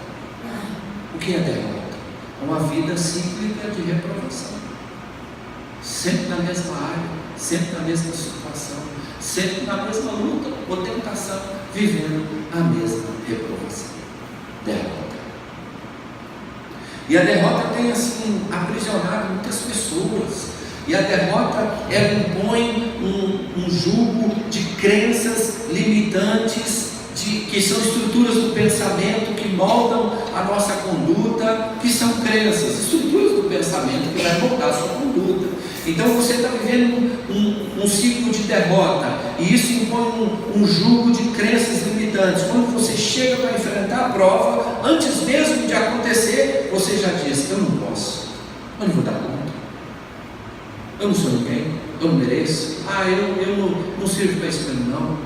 O que é derrota? Uma vida cíclica de reprovação, sempre na mesma área, sempre na mesma situação, sempre na mesma luta ou tentação, vivendo a mesma reprovação, derrota. E a derrota tem assim aprisionado muitas pessoas. E a derrota, ela impõe um jugo de crenças limitantes, que são estruturas do pensamento que moldam a nossa conduta, que são crenças, estruturas do pensamento que vai moldar a sua conduta. Então você está vivendo um ciclo de derrota, e isso impõe um jugo de crenças limitantes. Quando você chega para enfrentar a prova, antes mesmo de acontecer, você já diz: eu não posso, eu não vou dar conta, eu não sou ninguém, eu não mereço, eu não sirvo para isso mesmo, não.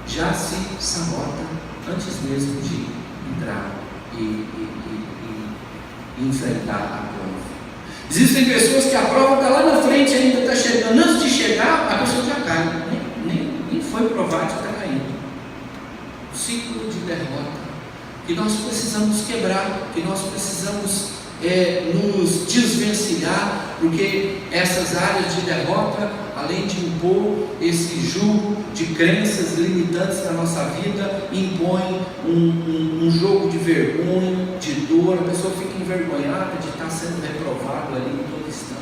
Já se sabota antes mesmo de entrar e enfrentar a prova. Existem pessoas que a prova está lá na frente, ainda está chegando. Antes de chegar, a pessoa já cai, nem foi provado, já está caindo. O ciclo de derrota que nós precisamos quebrar, que nós precisamos nos desvencilhar, porque essas áreas de derrota, além de impor esse jugo de crenças limitantes na nossa vida, impõem um jogo de vergonha, de dor. A pessoa fica envergonhada de estar sendo reprovada ali em todo instante.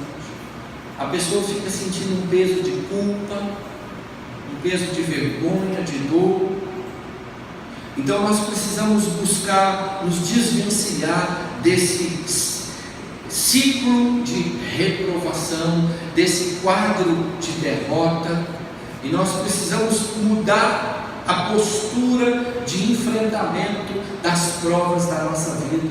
A pessoa fica sentindo um peso de culpa, um peso de vergonha, de dor. Então nós precisamos buscar nos desvencilhar desse ciclo de reprovação, desse quadro de derrota, e nós precisamos mudar a postura de enfrentamento das provas da nossa vida.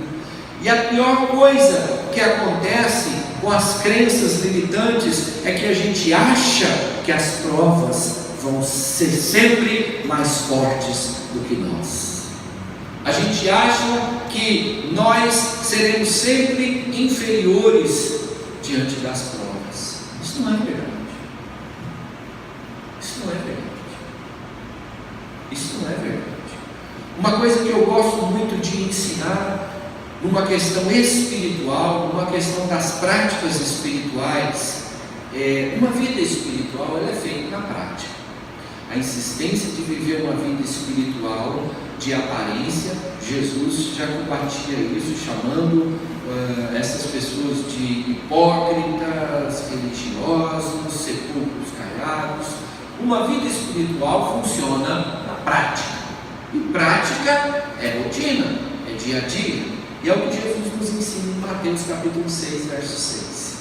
E a pior coisa que acontece com as crenças limitantes é que a gente acha que as provas vão ser sempre mais fortes do que nós. A gente acha que nós seremos sempre inferiores diante das provas. Isso não é verdade. Isso não é verdade. Isso não é verdade. Uma coisa que eu gosto muito de ensinar, numa questão espiritual, numa questão das práticas espirituais, uma vida espiritual ela é feita na prática. A insistência de viver uma vida espiritual de aparência, Jesus já combatia isso, chamando essas pessoas de hipócritas, religiosos, sepulcros caiados. Uma vida espiritual funciona na prática, e prática é rotina, é dia a dia, e é o que Jesus nos ensina em Mateus capítulo 6, verso 6.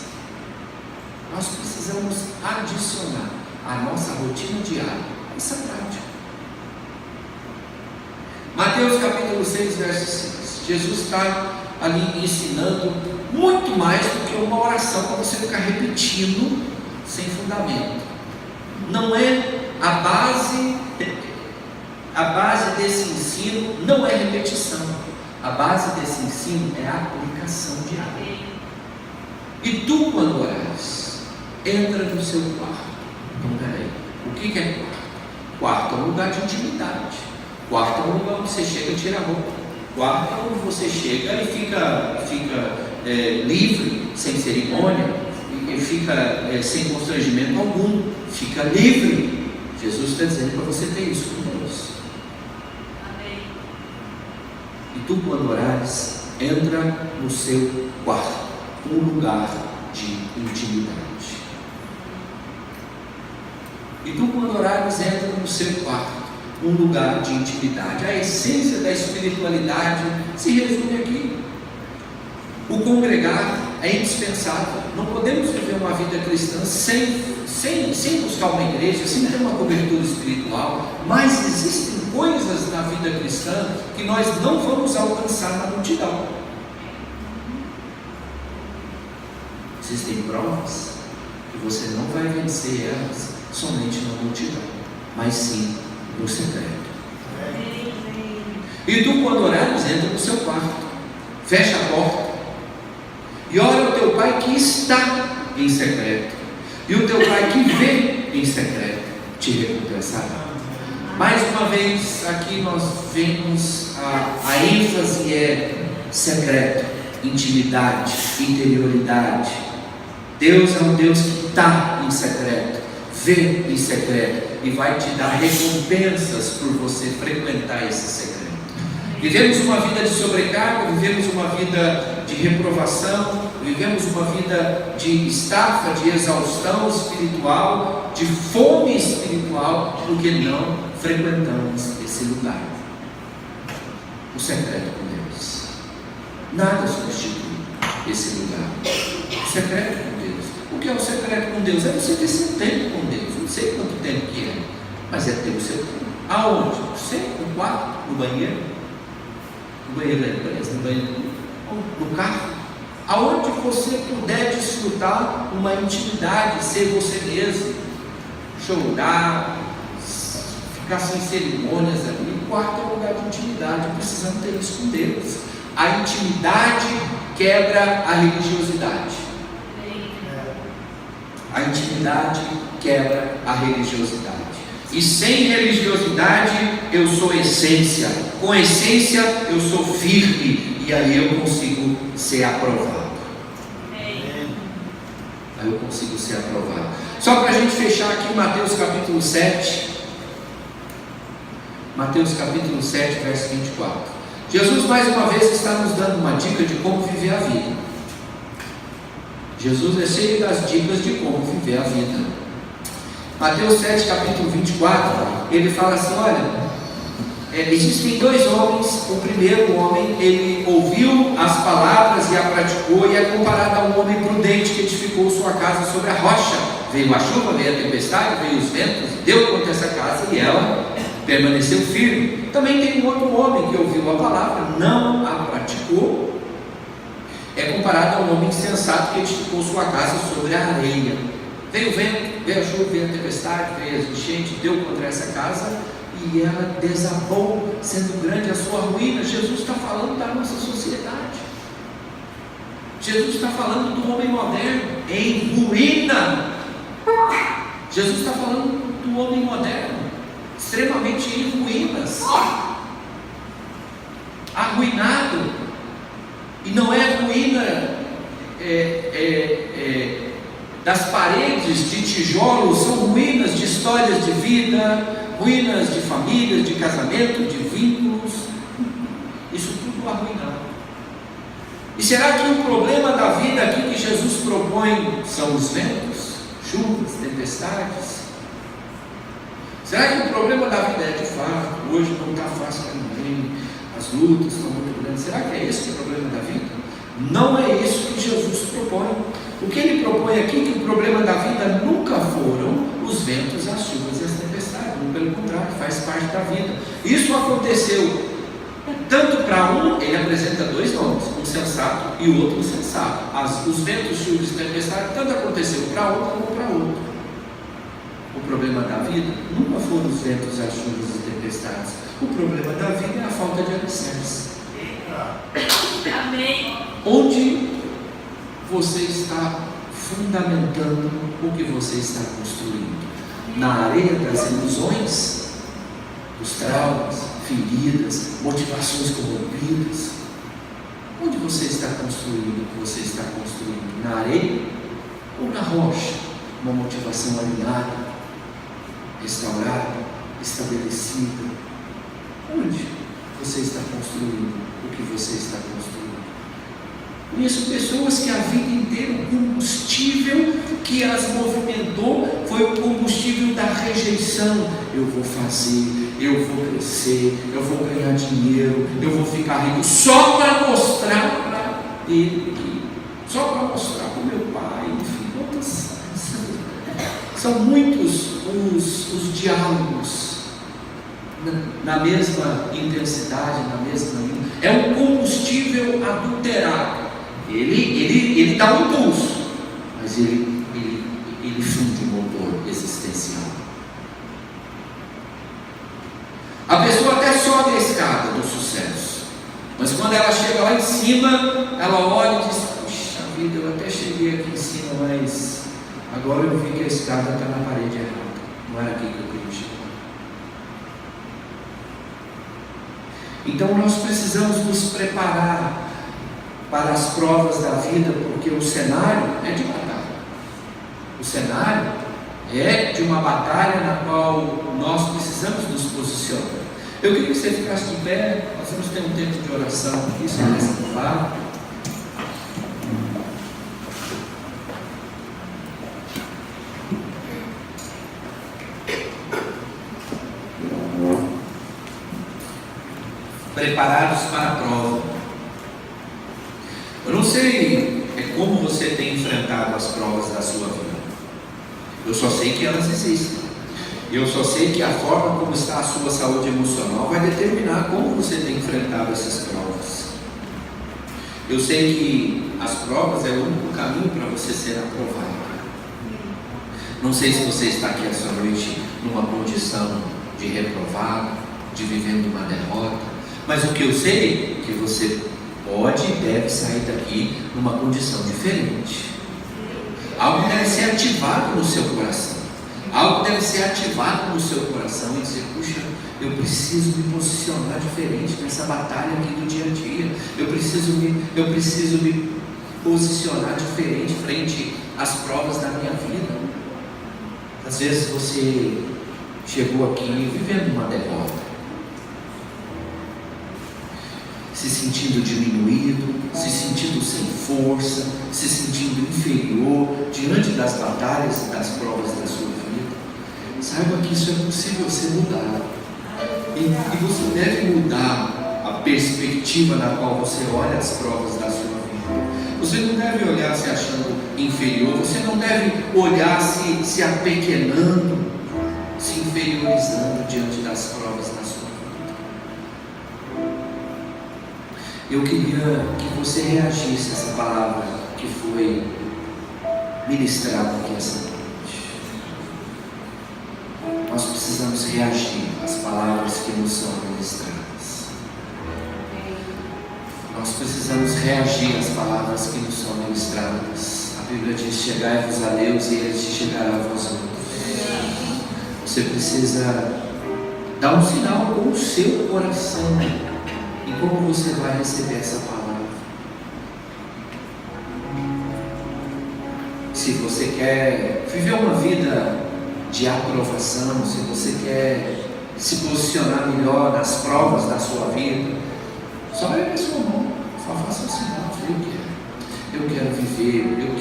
Nós precisamos adicionar à nossa rotina diária essa prática. Mateus capítulo 6, verso 6. Jesus está ali ensinando muito mais do que uma oração para você ficar repetindo sem fundamento. Não é a base desse ensino não é repetição. A base desse ensino é a aplicação diária. E tu, quando orares, entra no seu quarto. Então, peraí, o que é quarto? Quarto é um lugar de intimidade. Quarto é um lugar onde você chega e tira a roupa. Quarto é onde você chega e fica livre, sem cerimônia, e fica sem constrangimento algum. Fica livre. Jesus está dizendo para você ter isso com Deus. Amém. E tu, quando orares, entra no seu quarto, um lugar de intimidade. E tu, quando orares, entra no seu quarto, um lugar de intimidade. A essência da espiritualidade se resume aqui. O congregar é indispensável. Não podemos viver uma vida cristã sem buscar uma igreja, sem ter uma cobertura espiritual. Mas existem coisas na vida cristã que nós não vamos alcançar na multidão. Existem provas que você não vai vencer elas somente na multidão, mas sim no secreto. E tu, quando orares, entra no seu quarto, fecha a porta e ora ao teu Pai que está em secreto, e o teu Pai que vê em secreto te recompensará. Mais uma vez, aqui nós vemos a ênfase é secreto, intimidade, interioridade. Deus é um Deus que está em secreto, vê em secreto e vai te dar recompensas por você frequentar esse secreto. Vivemos uma vida de sobrecarga, vivemos uma vida de reprovação, vivemos uma vida de estafa, de exaustão espiritual, de fome espiritual, porque não frequentamos esse lugar. O secreto com Deus. Nada substitui esse lugar. O secreto com Deus. O que é o secreto com Deus? É você ter seu tempo com Deus. Não sei quanto tempo que é, mas é ter o seu tempo. Aonde? Sempre no quarto, no banheiro. No banheiro da empresa, no banheiro, no carro, aonde você puder desfrutar uma intimidade, ser você mesmo, chorar, ficar sem cerimônias ali. O quarto é um lugar de intimidade, precisamos ter isso com Deus. A intimidade quebra a religiosidade. A intimidade quebra a religiosidade. E sem religiosidade eu sou essência. Com essência eu sou firme. E aí eu consigo ser aprovado. Aí eu consigo ser aprovado. Só para a gente fechar aqui Mateus capítulo 7. Mateus capítulo 7, verso 24. Jesus mais uma vez está nos dando uma dica de como viver a vida. Jesus é cheio das dicas de como viver a vida. Mateus 7, capítulo 24, ele fala assim, olha, existem dois homens. O primeiro homem, ele ouviu as palavras e a praticou, e é comparado a um homem prudente que edificou sua casa sobre a rocha. Veio a chuva, veio a tempestade, veio os ventos, deu contra essa casa e ela permaneceu firme. Também tem um outro homem que ouviu a palavra, não a praticou. É comparado a um homem insensato que edificou sua casa sobre a areia. Veio o vento, veio a chuva, veio a tempestade, veio a enchente, deu contra essa casa e ela desabou, sendo grande a sua ruína. Jesus está falando da nossa sociedade. Jesus está falando do homem moderno em ruína. Jesus está falando do homem moderno, extremamente em ruínas, arruinado. E não é ruína das paredes de tijolos, são ruínas de histórias de vida, ruínas de famílias, de casamento, de vínculos, isso tudo arruinado. E será que o problema da vida aqui que Jesus propõe são os ventos, chuvas, tempestades? Será que o problema da vida é de fato, hoje não está fácil para ninguém, as lutas estão muito grandes? Será que é esse o problema da vida? Não é isso que Jesus propõe. O que ele propõe aqui é que o problema da vida nunca foram os ventos, as chuvas e as tempestades. Pelo contrário, faz parte da vida. Isso aconteceu tanto para um, ele apresenta dois nomes, um sensato e o outro insensato. Os ventos, chuvas e tempestades, tanto aconteceu para um como para outro. O problema da vida nunca foram os ventos, as chuvas e tempestades. O problema da vida é a falta de alicerce. Amém. Onde você está fundamentando o que você está construindo? Na areia das ilusões, dos traumas, feridas, motivações corrompidas? Onde você está construindo o que você está construindo? Na areia ou na rocha? Uma motivação alinhada, restaurada, estabelecida? Onde você está construindo o que você está construindo? Conheço pessoas que a vida inteira o combustível que as movimentou foi o combustível da rejeição. Eu vou fazer, eu vou crescer, eu vou ganhar dinheiro, eu vou ficar rico, só para mostrar para ele aqui, só para mostrar para o meu pai, enfim, são muitos os diálogos na mesma intensidade, na mesma linha. É um combustível adulterado. Ele dá um impulso, mas ele funde o motor existencial. A pessoa até sobe a escada do sucesso, mas quando ela chega lá em cima, ela olha e diz: puxa vida, eu até cheguei aqui em cima, mas agora eu vi que a escada está na parede errada, não era aqui que eu queria chegar. Então nós precisamos nos preparar para as provas da vida, porque o cenário é de batalha. O cenário é de uma batalha na qual nós precisamos nos posicionar. Eu queria que você ficasse de pé. Nós vamos ter um tempo de oração aqui, se você falar. Preparados para a prova. Eu não sei como você tem enfrentado as provas da sua vida. Eu só sei que elas existem. Eu só sei que a forma como está a sua saúde emocional vai determinar como você tem enfrentado essas provas. Eu sei que as provas é o único caminho para você ser aprovado. Não sei se você está aqui essa noite numa condição de reprovado, de vivendo uma derrota, mas o que eu sei é que você pode e deve sair daqui numa condição diferente. Algo deve ser ativado no seu coração. Algo deve ser ativado no seu coração e dizer: puxa, eu preciso me posicionar diferente nessa batalha aqui do dia a dia. Eu preciso me posicionar diferente frente às provas da minha vida. Às vezes você chegou aqui vivendo uma derrota, se sentindo diminuído, se sentindo sem força, se sentindo inferior diante das batalhas e das provas da sua vida. Saiba que isso é possível ser mudado. E você deve mudar a perspectiva na qual você olha as provas da sua vida. Você não deve olhar se achando inferior, você não deve olhar se apequenando, se inferiorizando diante das provas da sua vida. Eu queria que você reagisse a essa palavra que foi ministrada aqui essa noite. Nós precisamos reagir às palavras que nos são ministradas. Nós precisamos reagir às palavras que nos são ministradas. A Bíblia diz: chegai-vos a Deus e Ele se chegará a vós outros. Você precisa dar um sinal com o seu coração e como você vai receber essa palavra. Se você quer viver uma vida de aprovação, se você quer se posicionar melhor nas provas da sua vida, só ergue a sua mão, só faça assim: eu quero viver, eu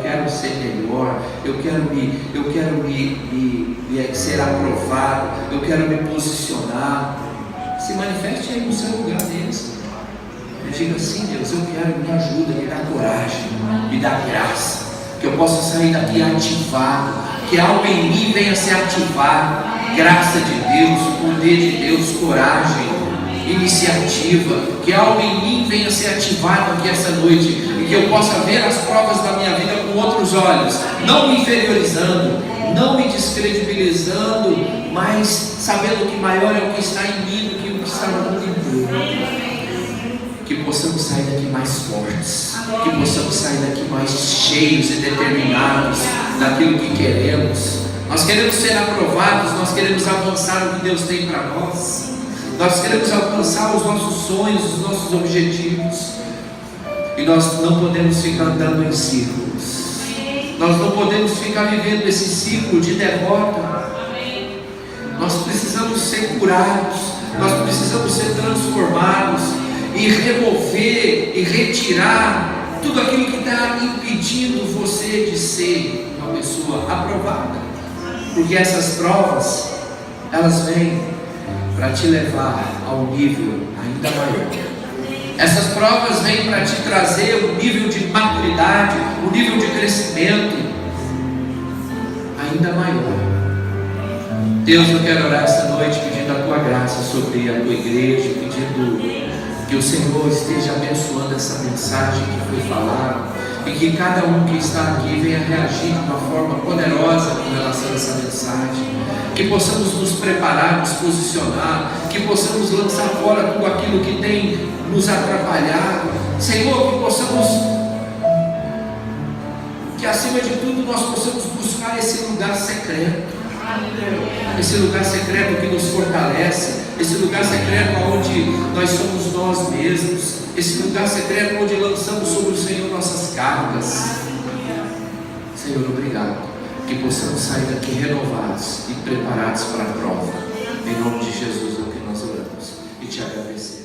quero ser melhor, eu quero ser aprovado, eu quero me posicionar. Se manifeste aí no seu lugar deles. Diga assim: Deus, eu quero, me ajuda, me dá coragem, me dá graça, que eu possa sair daqui ativado, que algo em mim venha a ser ativado. Graça de Deus, poder de Deus, coragem, iniciativa, que algo em mim venha a ser ativado aqui essa noite, e que eu possa ver as provas da minha vida com outros olhos, não me inferiorizando, não me descredibilizando, mas sabendo que maior é o que está em mim do que o que está no mundo inteiro. Que possamos sair daqui mais fortes, que possamos sair daqui mais cheios e determinados naquilo que queremos. Nós queremos ser aprovados, nós queremos avançar o que Deus tem para nós, nós queremos alcançar os nossos sonhos, os nossos objetivos, e nós não podemos ficar andando em círculos, nós não podemos ficar vivendo esse ciclo de derrota. Nós precisamos ser curados, nós precisamos ser transformados e remover e retirar tudo aquilo que está impedindo você de ser uma pessoa aprovada, porque essas provas, elas vêm para te levar a um nível ainda maior. Essas provas vêm para te trazer um nível de maturidade, um nível de crescimento ainda maior. Deus, eu quero orar esta noite pedindo a tua graça sobre a tua igreja, pedindo que o Senhor esteja abençoando essa mensagem que foi falada, e que cada um que está aqui venha reagir de uma forma poderosa com relação a essa mensagem, que possamos nos preparar, nos posicionar, que possamos lançar fora tudo aquilo que tem nos atrapalhado, Senhor, que possamos, que acima de tudo nós possamos buscar esse lugar secreto, esse lugar secreto que nos fortalece, esse lugar secreto onde nós somos nós mesmos, esse lugar secreto onde lançamos sobre o Senhor nossas cargas. Senhor, obrigado, que possamos sair daqui renovados e preparados para a prova. Em nome de Jesus é o que nós oramos e te agradecemos.